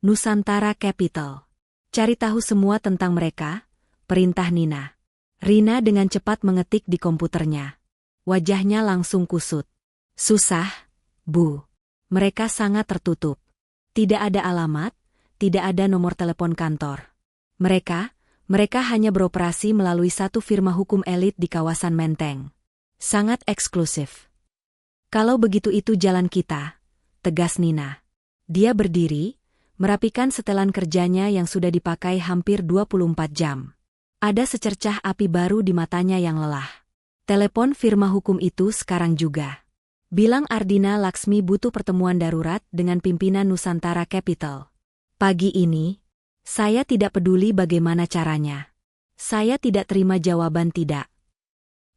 Nusantara Capital. Cari tahu semua tentang mereka, perintah Nina. Rina dengan cepat mengetik di komputernya. Wajahnya langsung kusut. Susah, Bu. Mereka sangat tertutup. Tidak ada alamat, tidak ada nomor telepon kantor. Mereka hanya beroperasi melalui satu firma hukum elit di kawasan Menteng. Sangat eksklusif. Kalau begitu itu jalan kita, tegas Nina. Dia berdiri, merapikan setelan kerjanya yang sudah dipakai hampir 24 jam. Ada secercah api baru di matanya yang lelah. Telepon firma hukum itu sekarang juga. Bilang Ardina Laksmi butuh pertemuan darurat dengan pimpinan Nusantara Capital. Pagi ini, saya tidak peduli bagaimana caranya. Saya tidak terima jawaban tidak.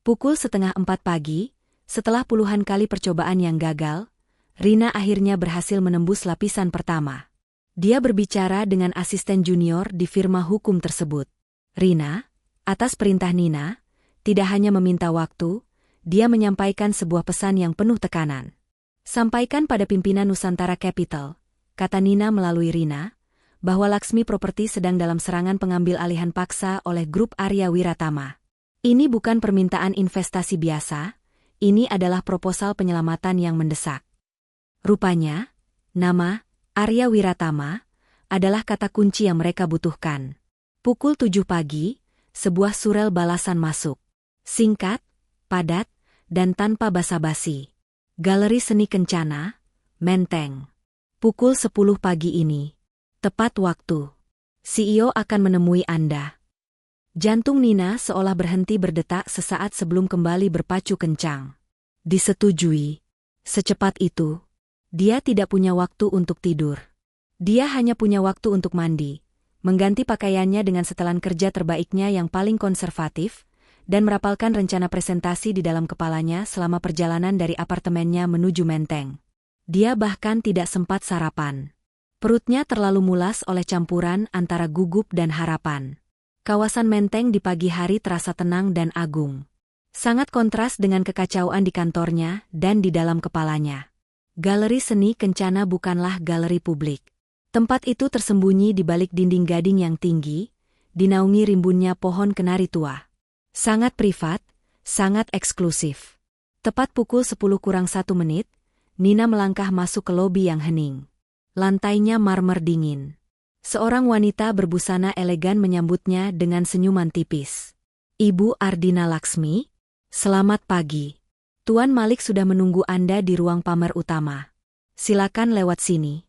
Pukul 3:30 pagi, setelah puluhan kali percobaan yang gagal, Rina akhirnya berhasil menembus lapisan pertama. Dia berbicara dengan asisten junior di firma hukum tersebut. Rina, atas perintah Nina, tidak hanya meminta waktu, dia menyampaikan sebuah pesan yang penuh tekanan. Sampaikan pada pimpinan Nusantara Capital, kata Nina melalui Rina, bahwa Laksmi Property sedang dalam serangan pengambil alihan paksa oleh grup Arya Wiratama. Ini bukan permintaan investasi biasa, ini adalah proposal penyelamatan yang mendesak. Rupanya, nama Arya Wiratama adalah kata kunci yang mereka butuhkan. Pukul 7 pagi, sebuah surel balasan masuk. Singkat, padat, dan tanpa basa-basi. Galeri Seni Kencana, Menteng. Pukul 10 pagi ini. Tepat waktu. CEO akan menemui Anda. Jantung Nina seolah berhenti berdetak sesaat sebelum kembali berpacu kencang. Disetujui. Secepat itu. Dia tidak punya waktu untuk tidur. Dia hanya punya waktu untuk mandi, mengganti pakaiannya dengan setelan kerja terbaiknya yang paling konservatif, dan merapalkan rencana presentasi di dalam kepalanya selama perjalanan dari apartemennya menuju Menteng. Dia bahkan tidak sempat sarapan. Perutnya terlalu mulas oleh campuran antara gugup dan harapan. Kawasan Menteng di pagi hari terasa tenang dan agung. Sangat kontras dengan kekacauan di kantornya dan di dalam kepalanya. Galeri Seni Kencana bukanlah galeri publik. Tempat itu tersembunyi di balik dinding gading yang tinggi, dinaungi rimbunnya pohon kenari tua. Sangat privat, sangat eksklusif. Tepat pukul 10:01, Nina melangkah masuk ke lobi yang hening. Lantainya marmer dingin. Seorang wanita berbusana elegan menyambutnya dengan senyuman tipis. Ibu Ardina Laksmi, selamat pagi. Tuan Malik sudah menunggu Anda di ruang pamer utama. Silakan lewat sini.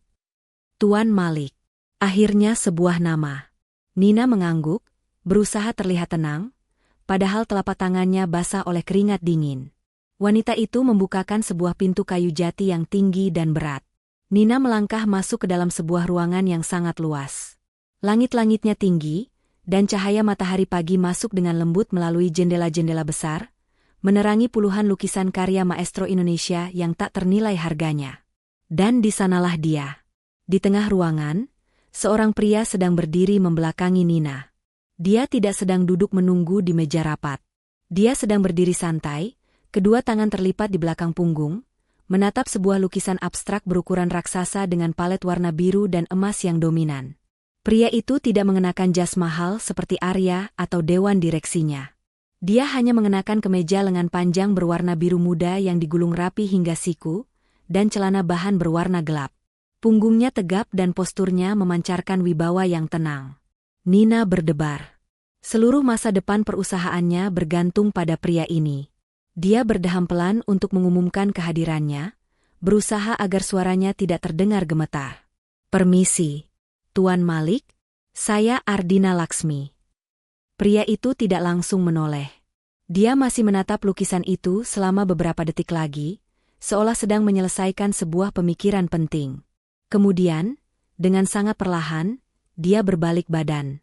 Tuan Malik. Akhirnya sebuah nama. Nina mengangguk, berusaha terlihat tenang, padahal telapak tangannya basah oleh keringat dingin. Wanita itu membukakan sebuah pintu kayu jati yang tinggi dan berat. Nina melangkah masuk ke dalam sebuah ruangan yang sangat luas. Langit-langitnya tinggi, dan cahaya matahari pagi masuk dengan lembut melalui jendela-jendela besar, menerangi puluhan lukisan karya maestro Indonesia yang tak ternilai harganya. Dan di sanalah dia. Di tengah ruangan, seorang pria sedang berdiri membelakangi Nina. Dia tidak sedang duduk menunggu di meja rapat. Dia sedang berdiri santai, kedua tangan terlipat di belakang punggung, menatap sebuah lukisan abstrak berukuran raksasa dengan palet warna biru dan emas yang dominan. Pria itu tidak mengenakan jas mahal seperti Arya atau dewan direksinya. Dia hanya mengenakan kemeja lengan panjang berwarna biru muda yang digulung rapi hingga siku, dan celana bahan berwarna gelap. Punggungnya tegap dan posturnya memancarkan wibawa yang tenang. Nina berdebar. Seluruh masa depan perusahaannya bergantung pada pria ini. Dia berdeham pelan untuk mengumumkan kehadirannya, berusaha agar suaranya tidak terdengar gemetar. "Permisi, Tuan Malik, saya Ardina Laksmi." Pria itu tidak langsung menoleh. Dia masih menatap lukisan itu selama beberapa detik lagi, seolah sedang menyelesaikan sebuah pemikiran penting. Kemudian, dengan sangat perlahan, dia berbalik badan.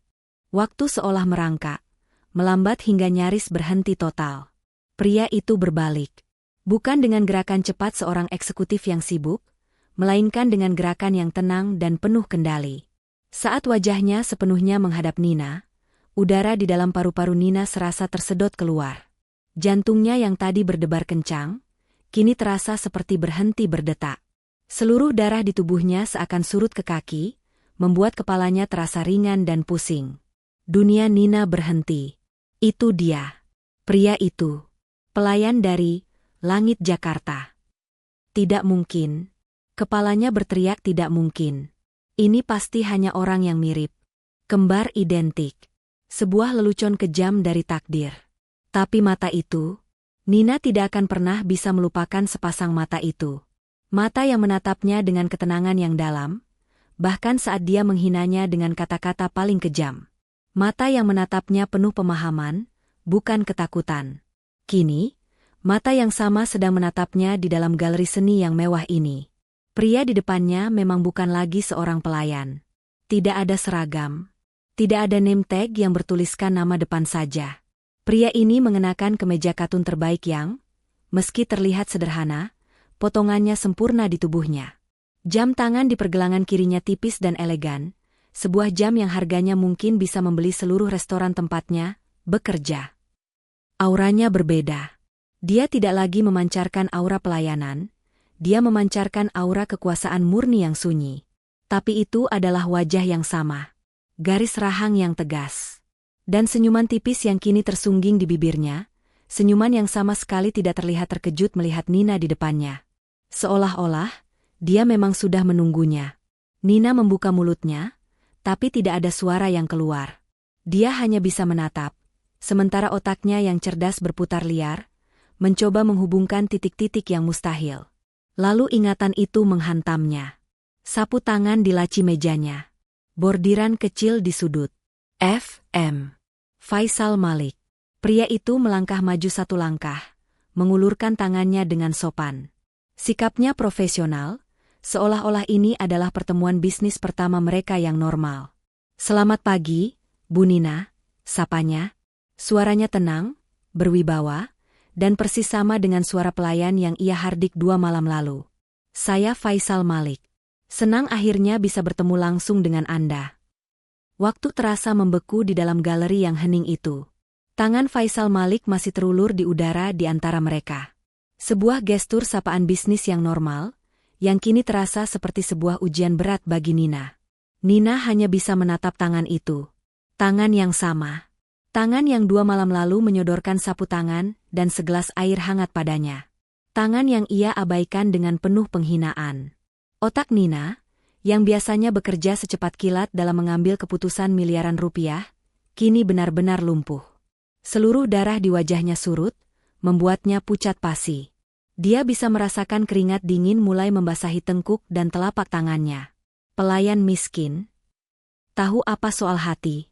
Waktu seolah merangkak, melambat hingga nyaris berhenti total. Pria itu berbalik. Bukan dengan gerakan cepat seorang eksekutif yang sibuk, melainkan dengan gerakan yang tenang dan penuh kendali. Saat wajahnya sepenuhnya menghadap Nina, udara di dalam paru-paru Nina serasa tersedot keluar. Jantungnya yang tadi berdebar kencang, kini terasa seperti berhenti berdetak. Seluruh darah di tubuhnya seakan surut ke kaki, membuat kepalanya terasa ringan dan pusing. Dunia Nina berhenti. Itu dia. Pria itu. Pelayan dari Langit Jakarta. Tidak mungkin. Kepalanya berteriak tidak mungkin. Ini pasti hanya orang yang mirip. Kembar identik. Sebuah lelucon kejam dari takdir. Tapi mata itu, Nina tidak akan pernah bisa melupakan sepasang mata itu. Mata yang menatapnya dengan ketenangan yang dalam, bahkan saat dia menghinanya dengan kata-kata paling kejam. Mata yang menatapnya penuh pemahaman, bukan ketakutan. Kini, mata yang sama sedang menatapnya di dalam galeri seni yang mewah ini. Pria di depannya memang bukan lagi seorang pelayan. Tidak ada seragam. Tidak ada name tag yang bertuliskan nama depan saja. Pria ini mengenakan kemeja katun terbaik yang, meski terlihat sederhana, potongannya sempurna di tubuhnya. Jam tangan di pergelangan kirinya tipis dan elegan, sebuah jam yang harganya mungkin bisa membeli seluruh restoran tempatnya bekerja. Auranya berbeda. Dia tidak lagi memancarkan aura pelayanan, dia memancarkan aura kekuasaan murni yang sunyi. Tapi itu adalah wajah yang sama. Garis rahang yang tegas. Dan senyuman tipis yang kini tersungging di bibirnya, senyuman yang sama sekali tidak terlihat terkejut melihat Nina di depannya. Seolah-olah, dia memang sudah menunggunya. Nina membuka mulutnya, tapi tidak ada suara yang keluar. Dia hanya bisa menatap, sementara otaknya yang cerdas berputar liar, mencoba menghubungkan titik-titik yang mustahil. Lalu ingatan itu menghantamnya. Sapu tangan di laci mejanya. Bordiran kecil di sudut. F.M. Faisal Malik. Pria itu melangkah maju satu langkah, mengulurkan tangannya dengan sopan. Sikapnya profesional, seolah-olah ini adalah pertemuan bisnis pertama mereka yang normal. "Selamat pagi, Bu Nina," sapanya. Suaranya tenang, berwibawa, dan persis sama dengan suara pelayan yang ia hardik 2 malam lalu. "Saya Faisal Malik. Senang akhirnya bisa bertemu langsung dengan Anda." Waktu terasa membeku di dalam galeri yang hening itu. Tangan Faisal Malik masih terulur di udara di antara mereka. Sebuah gestur sapaan bisnis yang normal, yang kini terasa seperti sebuah ujian berat bagi Nina. Nina hanya bisa menatap tangan itu. Tangan yang sama. Tangan yang 2 malam lalu menyodorkan sapu tangan dan segelas air hangat padanya. Tangan yang ia abaikan dengan penuh penghinaan. Otak Nina, yang biasanya bekerja secepat kilat dalam mengambil keputusan miliaran rupiah, kini benar-benar lumpuh. Seluruh darah di wajahnya surut, membuatnya pucat pasi. Dia bisa merasakan keringat dingin mulai membasahi tengkuk dan telapak tangannya. Pelayan miskin. Tahu apa soal hati?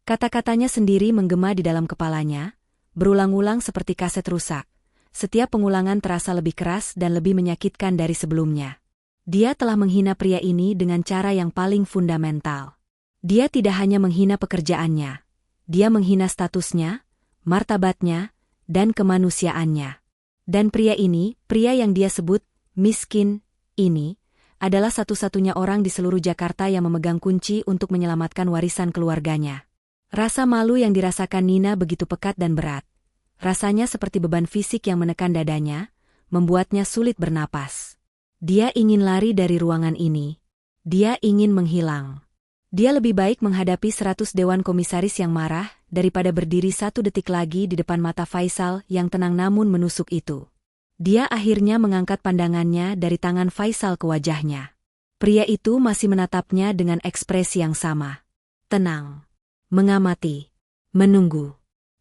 Kata-katanya sendiri menggema di dalam kepalanya, berulang-ulang seperti kaset rusak, setiap pengulangan terasa lebih keras dan lebih menyakitkan dari sebelumnya. Dia telah menghina pria ini dengan cara yang paling fundamental. Dia tidak hanya menghina pekerjaannya, dia menghina statusnya, martabatnya, dan kemanusiaannya. Dan pria ini, pria yang dia sebut miskin ini, adalah satu-satunya orang di seluruh Jakarta yang memegang kunci untuk menyelamatkan warisan keluarganya. Rasa malu yang dirasakan Nina begitu pekat dan berat. Rasanya seperti beban fisik yang menekan dadanya, membuatnya sulit bernapas. Dia ingin lari dari ruangan ini. Dia ingin menghilang. Dia lebih baik menghadapi 100 dewan komisaris yang marah daripada berdiri 1 detik lagi di depan mata Faisal yang tenang namun menusuk itu. Dia akhirnya mengangkat pandangannya dari tangan Faisal ke wajahnya. Pria itu masih menatapnya dengan ekspresi yang sama. Tenang. Mengamati. Menunggu.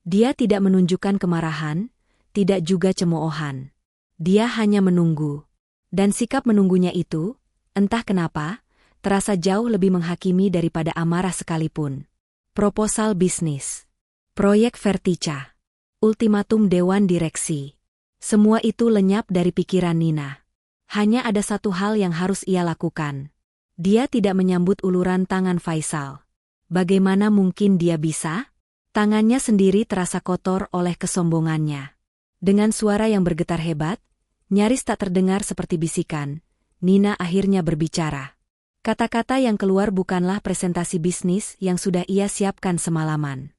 Dia tidak menunjukkan kemarahan, tidak juga cemoohan. Dia hanya menunggu. Dan sikap menunggunya itu, entah kenapa, terasa jauh lebih menghakimi daripada amarah sekalipun. Proposal bisnis. Proyek Vertica. Ultimatum Dewan Direksi. Semua itu lenyap dari pikiran Nina. Hanya ada satu hal yang harus ia lakukan. Dia tidak menyambut uluran tangan Faisal. Bagaimana mungkin dia bisa? Tangannya sendiri terasa kotor oleh kesombongannya. Dengan suara yang bergetar hebat, nyaris tak terdengar seperti bisikan, Nina akhirnya berbicara. Kata-kata yang keluar bukanlah presentasi bisnis yang sudah ia siapkan semalaman.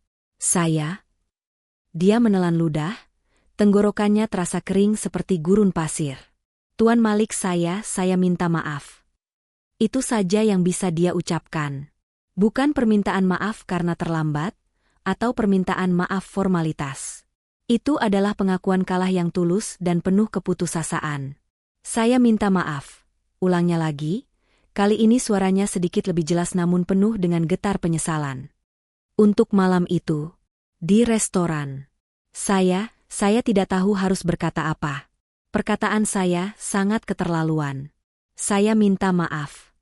Dia menelan ludah, tenggorokannya terasa kering seperti gurun pasir. Tuan Malik, saya minta maaf. Itu saja yang bisa dia ucapkan. Bukan permintaan maaf karena terlambat, atau permintaan maaf formalitas. Itu adalah pengakuan kalah yang tulus dan penuh keputusasaan. Saya minta maaf. Ulangnya lagi. Kali ini suaranya sedikit lebih jelas namun penuh dengan getar penyesalan. Untuk malam itu, di restoran. Saya tidak tahu harus berkata apa. Perkataan saya sangat keterlaluan. Saya minta maaf.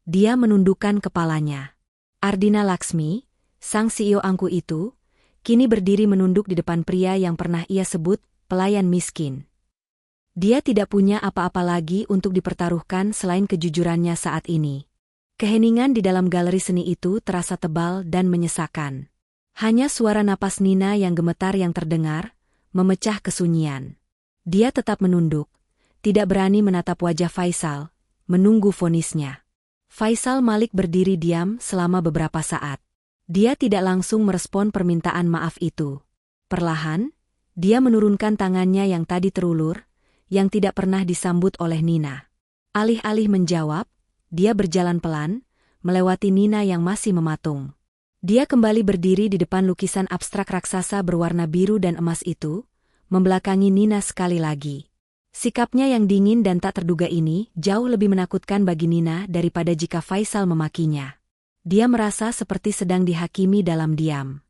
Dia menundukkan kepalanya. Ardina Laksmi, sang CEO angku itu, kini berdiri menunduk di depan pria yang pernah ia sebut pelayan miskin. Dia tidak punya apa-apa lagi untuk dipertaruhkan selain kejujurannya saat ini. Keheningan di dalam galeri seni itu terasa tebal dan menyesakan. Hanya suara napas Nina yang gemetar yang terdengar, memecah kesunyian. Dia tetap menunduk, tidak berani menatap wajah Faisal, menunggu vonisnya. Faisal Malik berdiri diam selama beberapa saat. Dia tidak langsung merespon permintaan maaf itu. Perlahan, dia menurunkan tangannya yang tadi terulur, yang tidak pernah disambut oleh Nina. Alih-alih menjawab, dia berjalan pelan, melewati Nina yang masih mematung. Dia kembali berdiri di depan lukisan abstrak raksasa berwarna biru dan emas itu, membelakangi Nina sekali lagi. Sikapnya yang dingin dan tak terduga ini jauh lebih menakutkan bagi Nina daripada jika Faisal memakinya. Dia merasa seperti sedang dihakimi dalam diam.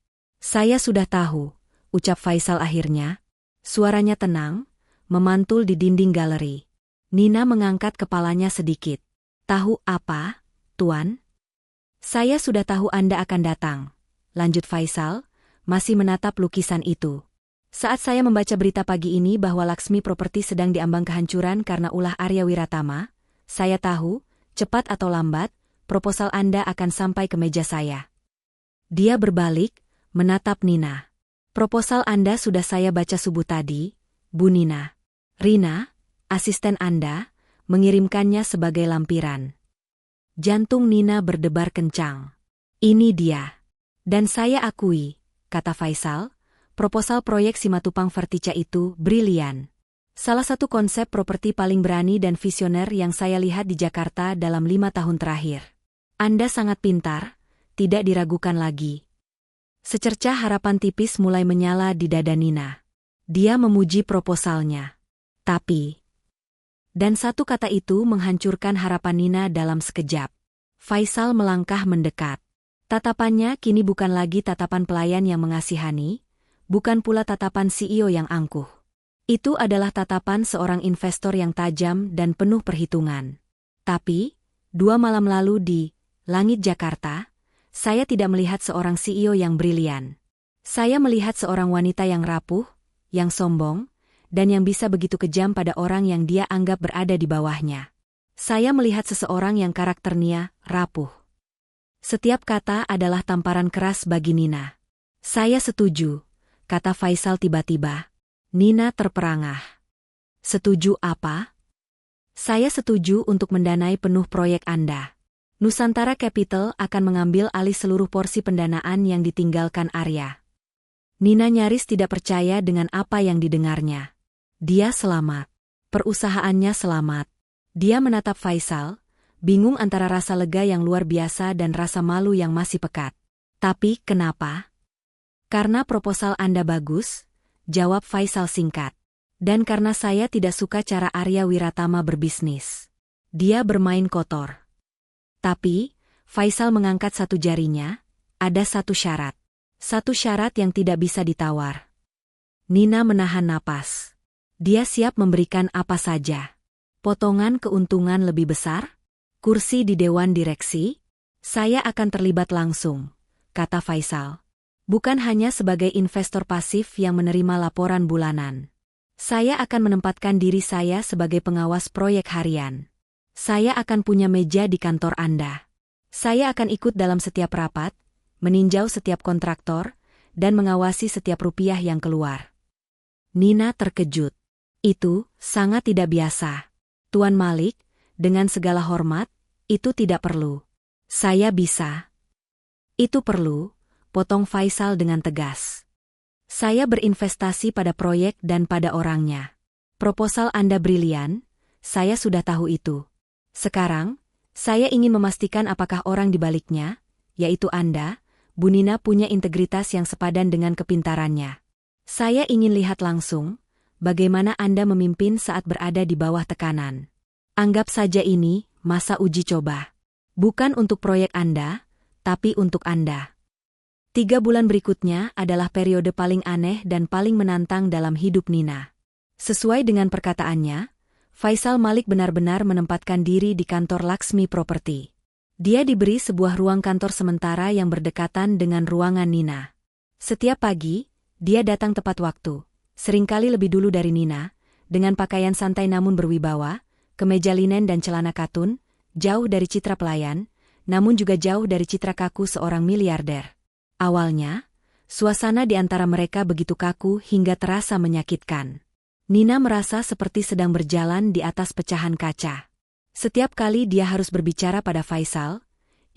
Saya sudah tahu, ucap Faisal akhirnya. Suaranya tenang, memantul di dinding galeri. Nina mengangkat kepalanya sedikit. Tahu apa, Tuan? Saya sudah tahu Anda akan datang, lanjut Faisal, masih menatap lukisan itu. Saat saya membaca berita pagi ini bahwa Laksmi Property sedang diambang kehancuran karena ulah Arya Wiratama, saya tahu, cepat atau lambat, proposal Anda akan sampai ke meja saya. Dia berbalik, menatap Nina. Proposal Anda sudah saya baca subuh tadi, Bu Nina. Rina, asisten Anda, mengirimkannya sebagai lampiran. Jantung Nina berdebar kencang. Ini dia. Dan saya akui, kata Faisal, proposal proyek Simatupang Vertica itu brilian. Salah satu konsep properti paling berani dan visioner yang saya lihat di Jakarta dalam 5 tahun terakhir. Anda sangat pintar, tidak diragukan lagi. Secercah harapan tipis mulai menyala di dada Nina. Dia memuji proposalnya. Tapi, dan satu kata itu menghancurkan harapan Nina dalam sekejap. Faisal melangkah mendekat. Tatapannya kini bukan lagi tatapan pelayan yang mengasihani, bukan pula tatapan CEO yang angkuh. Itu adalah tatapan seorang investor yang tajam dan penuh perhitungan. Tapi, 2 malam lalu di Langit Jakarta, saya tidak melihat seorang CEO yang brilian. Saya melihat seorang wanita yang rapuh, yang sombong, dan yang bisa begitu kejam pada orang yang dia anggap berada di bawahnya. Saya melihat seseorang yang karakternya rapuh. Setiap kata adalah tamparan keras bagi Nina. Saya setuju, kata Faisal tiba-tiba. Nina terperangah. Setuju apa? Saya setuju untuk mendanai penuh proyek Anda. Nusantara Capital akan mengambil alih seluruh porsi pendanaan yang ditinggalkan Arya. Nina nyaris tidak percaya dengan apa yang didengarnya. Dia selamat. Perusahaannya selamat. Dia menatap Faisal, bingung antara rasa lega yang luar biasa dan rasa malu yang masih pekat. Tapi kenapa? Karena proposal Anda bagus, jawab Faisal singkat. Dan karena saya tidak suka cara Arya Wiratama berbisnis. Dia bermain kotor. Tapi, Faisal mengangkat satu jarinya, ada satu syarat. Satu syarat yang tidak bisa ditawar. Nina menahan napas. Dia siap memberikan apa saja. Potongan keuntungan lebih besar? Kursi di Dewan Direksi? Saya akan terlibat langsung, kata Faisal. Bukan hanya sebagai investor pasif yang menerima laporan bulanan. Saya akan menempatkan diri saya sebagai pengawas proyek harian. Saya akan punya meja di kantor Anda. Saya akan ikut dalam setiap rapat, meninjau setiap kontraktor, dan mengawasi setiap rupiah yang keluar. Nina terkejut. Itu sangat tidak biasa. Tuan Malik, dengan segala hormat, itu tidak perlu. Saya bisa. Itu perlu, potong Faisal dengan tegas. Saya berinvestasi pada proyek dan pada orangnya. Proposal Anda brilian, saya sudah tahu itu. Sekarang, saya ingin memastikan apakah orang di baliknya, yaitu Anda, Bu Nina punya integritas yang sepadan dengan kepintarannya. Saya ingin lihat langsung, bagaimana Anda memimpin saat berada di bawah tekanan. Anggap saja ini masa uji coba. Bukan untuk proyek Anda, tapi untuk Anda. 3 bulan berikutnya adalah periode paling aneh dan paling menantang dalam hidup Nina. Sesuai dengan perkataannya, Faisal Malik benar-benar menempatkan diri di kantor Laksmi Property. Dia diberi sebuah ruang kantor sementara yang berdekatan dengan ruangan Nina. Setiap pagi, dia datang tepat waktu. Seringkali lebih dulu dari Nina, dengan pakaian santai namun berwibawa, kemeja linen dan celana katun, jauh dari citra pelayan, namun juga jauh dari citra kaku seorang miliarder. Awalnya, suasana di antara mereka begitu kaku hingga terasa menyakitkan. Nina merasa seperti sedang berjalan di atas pecahan kaca. Setiap kali dia harus berbicara pada Faisal,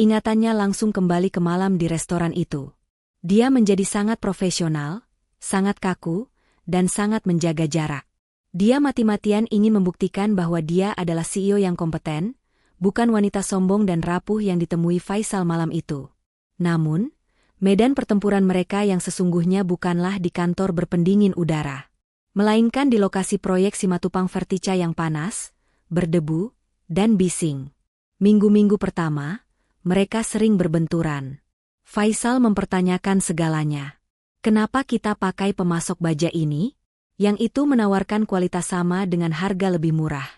ingatannya langsung kembali ke malam di restoran itu. Dia menjadi sangat profesional, sangat kaku, dan sangat menjaga jarak. Dia mati-matian ingin membuktikan bahwa dia adalah CEO yang kompeten, bukan wanita sombong dan rapuh yang ditemui Faisal malam itu. Namun, medan pertempuran mereka yang sesungguhnya bukanlah di kantor berpendingin udara, melainkan di lokasi proyek Simatupang Vertica yang panas, berdebu, dan bising. Minggu-minggu pertama, mereka sering berbenturan. Faisal mempertanyakan segalanya. Kenapa kita pakai pemasok baja ini? Yang itu menawarkan kualitas sama dengan harga lebih murah.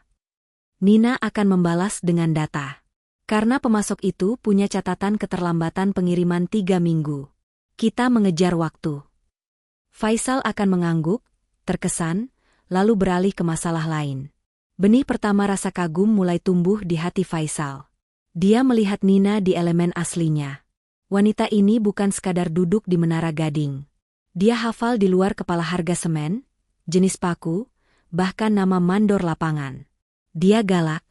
Nina akan membalas dengan data. Karena pemasok itu punya catatan keterlambatan pengiriman 3 minggu. Kita mengejar waktu. Faisal akan mengangguk, terkesan, lalu beralih ke masalah lain. Benih pertama rasa kagum mulai tumbuh di hati Faisal. Dia melihat Nina di elemen aslinya. Wanita ini bukan sekadar duduk di Menara Gading. Dia hafal di luar kepala harga semen, jenis paku, bahkan nama mandor lapangan. Dia galak,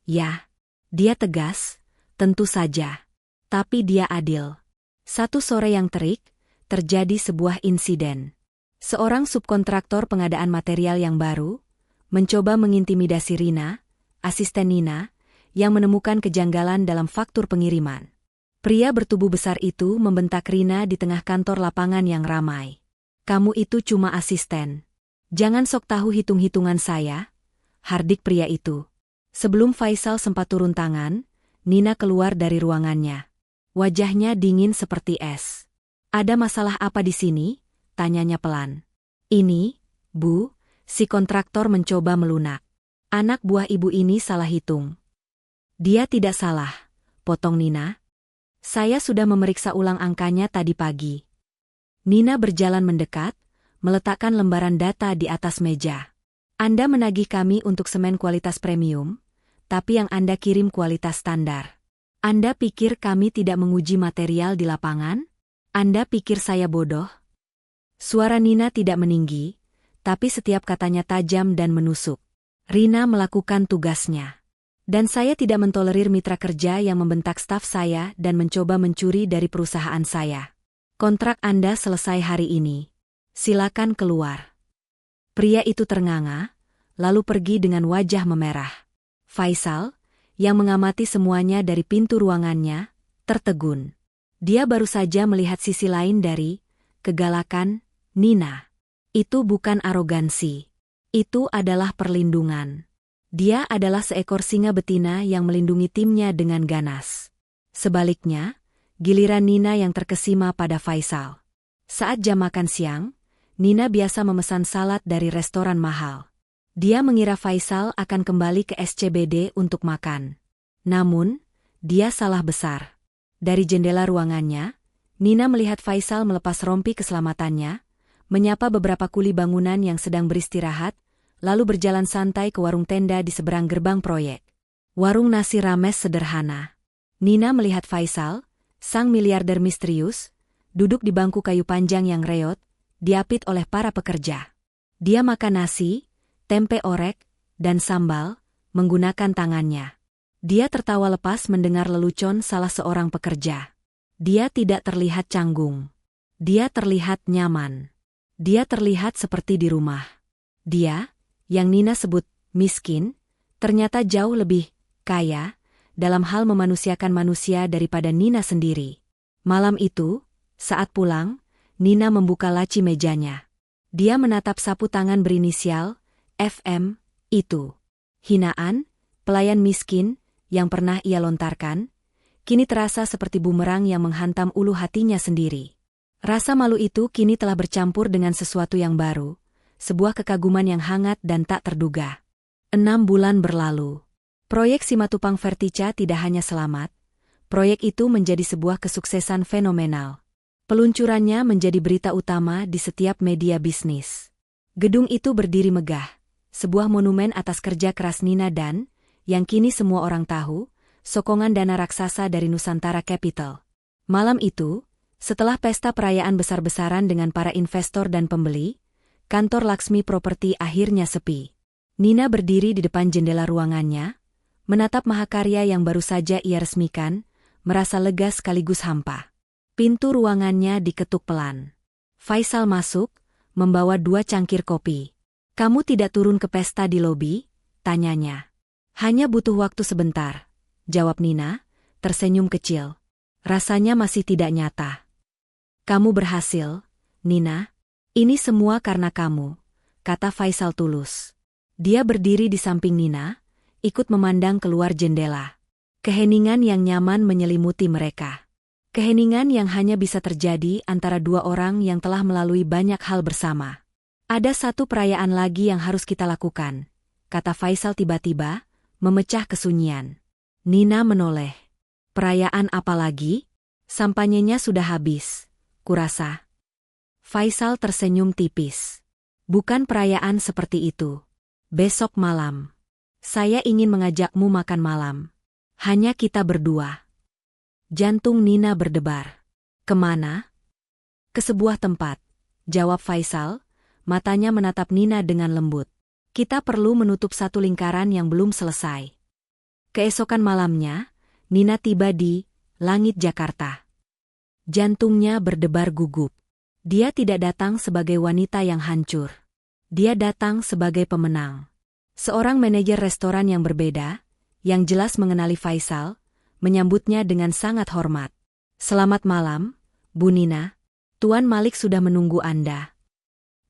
ya. Dia tegas, tentu saja. Tapi dia adil. Satu sore yang terik, terjadi sebuah insiden. Seorang subkontraktor pengadaan material yang baru, mencoba mengintimidasi Rina, asisten Nina, yang menemukan kejanggalan dalam faktur pengiriman. Pria bertubuh besar itu membentak Rina di tengah kantor lapangan yang ramai. Kamu itu cuma asisten. Jangan sok tahu hitung-hitungan saya, hardik pria itu. Sebelum Faisal sempat turun tangan, Nina keluar dari ruangannya. Wajahnya dingin seperti es. Ada masalah apa di sini? Tanyanya pelan. Ini, Bu, si kontraktor mencoba melunak. Anak buah ibu ini salah hitung. Dia tidak salah, potong Nina. Saya sudah memeriksa ulang angkanya tadi pagi. Nina berjalan mendekat, meletakkan lembaran data di atas meja. Anda menagih kami untuk semen kualitas premium, tapi yang Anda kirim kualitas standar. Anda pikir kami tidak menguji material di lapangan? Anda pikir saya bodoh? Suara Nina tidak meninggi, tapi setiap katanya tajam dan menusuk. Rina melakukan tugasnya. Dan saya tidak mentolerir mitra kerja yang membentak staf saya dan mencoba mencuri dari perusahaan saya. Kontrak Anda selesai hari ini. Silakan keluar. Pria itu ternganga, lalu pergi dengan wajah memerah. Faisal, yang mengamati semuanya dari pintu ruangannya, tertegun. Dia baru saja melihat sisi lain dari kegalakan Nina. Itu bukan arogansi. Itu adalah perlindungan. Dia adalah seekor singa betina yang melindungi timnya dengan ganas. Sebaliknya, giliran Nina yang terkesima pada Faisal. Saat jam makan siang, Nina biasa memesan salad dari restoran mahal. Dia mengira Faisal akan kembali ke SCBD untuk makan. Namun, dia salah besar. Dari jendela ruangannya, Nina melihat Faisal melepas rompi keselamatannya, menyapa beberapa kuli bangunan yang sedang beristirahat, lalu berjalan santai ke warung tenda di seberang gerbang proyek. Warung nasi rames sederhana. Nina melihat Faisal, sang miliarder misterius, duduk di bangku kayu panjang yang reot, diapit oleh para pekerja. Dia makan nasi, tempe orek, dan sambal, menggunakan tangannya. Dia tertawa lepas mendengar lelucon salah seorang pekerja. Dia tidak terlihat canggung. Dia terlihat nyaman. Dia terlihat seperti di rumah. Dia, yang Nina sebut miskin, ternyata jauh lebih kaya dalam hal memanusiakan manusia daripada Nina sendiri. Malam itu, saat pulang, Nina membuka laci mejanya. Dia menatap sapu tangan berinisial FM, itu. Hinaan, pelayan miskin, yang pernah ia lontarkan, kini terasa seperti bumerang yang menghantam ulu hatinya sendiri. Rasa malu itu kini telah bercampur dengan sesuatu yang baru, sebuah kekaguman yang hangat dan tak terduga. 6 bulan berlalu. Proyek Simatupang Vertica tidak hanya selamat, proyek itu menjadi sebuah kesuksesan fenomenal. Peluncurannya menjadi berita utama di setiap media bisnis. Gedung itu berdiri megah. Sebuah monumen atas kerja keras Nina dan, yang kini semua orang tahu, sokongan dana raksasa dari Nusantara Capital. Malam itu, setelah pesta perayaan besar-besaran dengan para investor dan pembeli, kantor Laksmi Property akhirnya sepi. Nina berdiri di depan jendela ruangannya, menatap mahakarya yang baru saja ia resmikan, merasa lega sekaligus hampa. Pintu ruangannya diketuk pelan. Faisal masuk, membawa 2 cangkir kopi. "Kamu tidak turun ke pesta di lobi?" tanyanya. "Hanya butuh waktu sebentar," jawab Nina, tersenyum kecil. Rasanya masih tidak nyata. "Kamu berhasil, Nina. Ini semua karena kamu," kata Faisal tulus. Dia berdiri di samping Nina, ikut memandang keluar jendela. Keheningan yang nyaman menyelimuti mereka. Keheningan yang hanya bisa terjadi antara 2 orang yang telah melalui banyak hal bersama. "Ada satu perayaan lagi yang harus kita lakukan," kata Faisal tiba-tiba, memecah kesunyian. Nina menoleh. "Perayaan apa lagi? Sampanyenya sudah habis, kurasa." Faisal tersenyum tipis. "Bukan perayaan seperti itu. Besok malam. Saya ingin mengajakmu makan malam. Hanya kita berdua." Jantung Nina berdebar. "Kemana?" "Ke sebuah tempat," jawab Faisal, matanya menatap Nina dengan lembut. "Kita perlu menutup satu lingkaran yang belum selesai." Keesokan malamnya, Nina tiba di langit Jakarta. Jantungnya berdebar gugup. Dia tidak datang sebagai wanita yang hancur. Dia datang sebagai pemenang. Seorang manajer restoran yang berbeda, yang jelas mengenali Faisal, menyambutnya dengan sangat hormat. "Selamat malam, Bu Nina. Tuan Malik sudah menunggu Anda."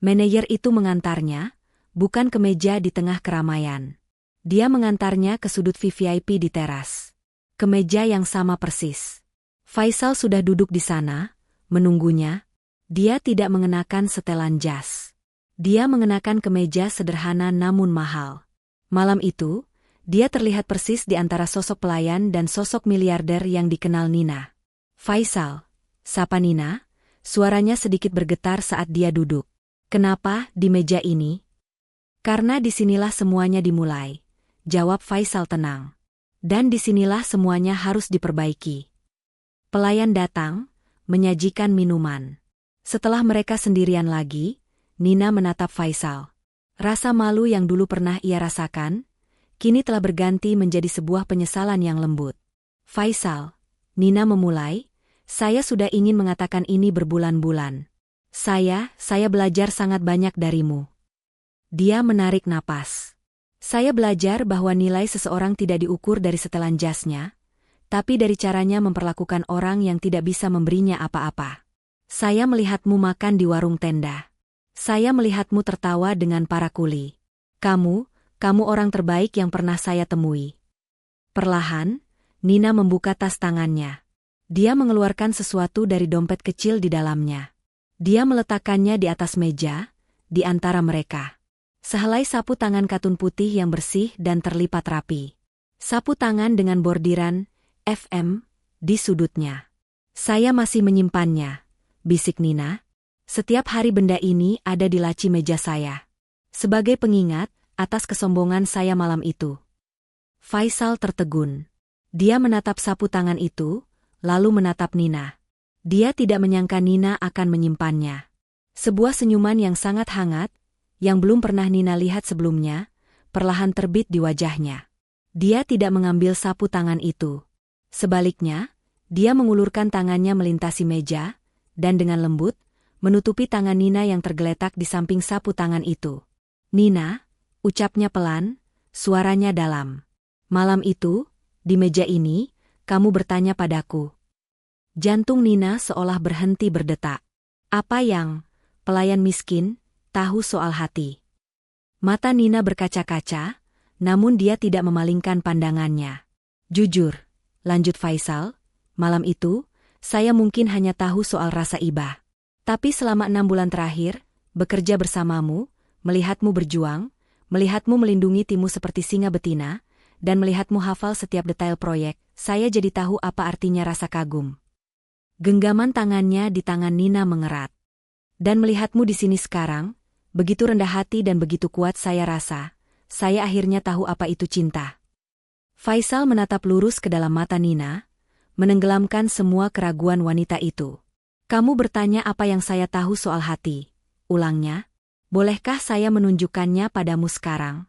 Manajer itu mengantarnya, bukan ke meja di tengah keramaian. Dia mengantarnya ke sudut VIP di teras. Ke meja yang sama persis. Faisal sudah duduk di sana, menunggunya. Dia tidak mengenakan setelan jas. Dia mengenakan kemeja sederhana namun mahal. Malam itu, dia terlihat persis di antara sosok pelayan dan sosok miliarder yang dikenal Nina. "Faisal," sapa Nina, suaranya sedikit bergetar saat dia duduk. "Kenapa di meja ini?" Karena disinilah semuanya dimulai, jawab Faisal tenang. Dan disinilah semuanya harus diperbaiki. Pelayan datang, menyajikan minuman. Setelah mereka sendirian lagi, Nina menatap Faisal. Rasa malu yang dulu pernah ia rasakan, kini telah berganti menjadi sebuah penyesalan yang lembut. Faisal, Nina memulai, saya sudah ingin mengatakan ini berbulan-bulan. Saya belajar sangat banyak darimu. Dia menarik napas. Saya belajar bahwa nilai seseorang tidak diukur dari setelan jasnya, tapi dari caranya memperlakukan orang yang tidak bisa memberinya apa-apa. Saya melihatmu makan di warung tenda. Saya melihatmu tertawa dengan para kuli. Kamu orang terbaik yang pernah saya temui. Perlahan, Nina membuka tas tangannya. Dia mengeluarkan sesuatu dari dompet kecil di dalamnya. Dia meletakkannya di atas meja, di antara mereka. Sehelai sapu tangan katun putih yang bersih dan terlipat rapi. Sapu tangan dengan bordiran FM di sudutnya. Saya masih menyimpannya, bisik Nina. Setiap hari benda ini ada di laci meja saya. Sebagai pengingat atas kesombongan saya malam itu. Faisal tertegun. Dia menatap sapu tangan itu, lalu menatap Nina. Dia tidak menyangka Nina akan menyimpannya. Sebuah senyuman yang sangat hangat, yang belum pernah Nina lihat sebelumnya, perlahan terbit di wajahnya. Dia tidak mengambil sapu tangan itu. Sebaliknya, dia mengulurkan tangannya melintasi meja, dan dengan lembut, menutupi tangan Nina yang tergeletak di samping sapu tangan itu. Nina, ucapnya pelan, suaranya dalam. Malam itu, di meja ini, kamu bertanya padaku. Jantung Nina seolah berhenti berdetak. Apa yang, pelayan miskin, tahu soal hati? Mata Nina berkaca-kaca, namun dia tidak memalingkan pandangannya. Jujur, lanjut Faisal, malam itu, saya mungkin hanya tahu soal rasa iba. Tapi selama 6 bulan terakhir, bekerja bersamamu, melihatmu berjuang, melihatmu melindungi timmu seperti singa betina, dan melihatmu hafal setiap detail proyek, saya jadi tahu apa artinya rasa kagum. Genggaman tangannya di tangan Nina mengerat. Dan melihatmu di sini sekarang, begitu rendah hati dan begitu kuat saya rasa, saya akhirnya tahu apa itu cinta. Faisal menatap lurus ke dalam mata Nina, menenggelamkan semua keraguan wanita itu. Kamu bertanya apa yang saya tahu soal hati, ulangnya. Bolehkah saya menunjukkannya padamu sekarang?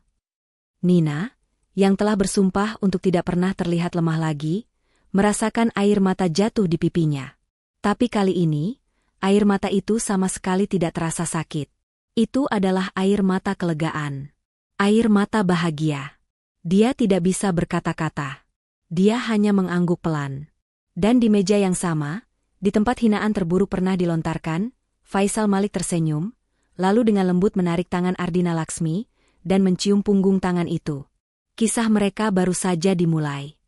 Nina, yang telah bersumpah untuk tidak pernah terlihat lemah lagi, merasakan air mata jatuh di pipinya. Tapi kali ini, air mata itu sama sekali tidak terasa sakit. Itu adalah air mata kelegaan. Air mata bahagia. Dia tidak bisa berkata-kata. Dia hanya mengangguk pelan. Dan di meja yang sama, di tempat hinaan terburuk pernah dilontarkan, Faisal Malik tersenyum, lalu dengan lembut menarik tangan Ardina Laksmi, dan mencium punggung tangan itu. Kisah mereka baru saja dimulai.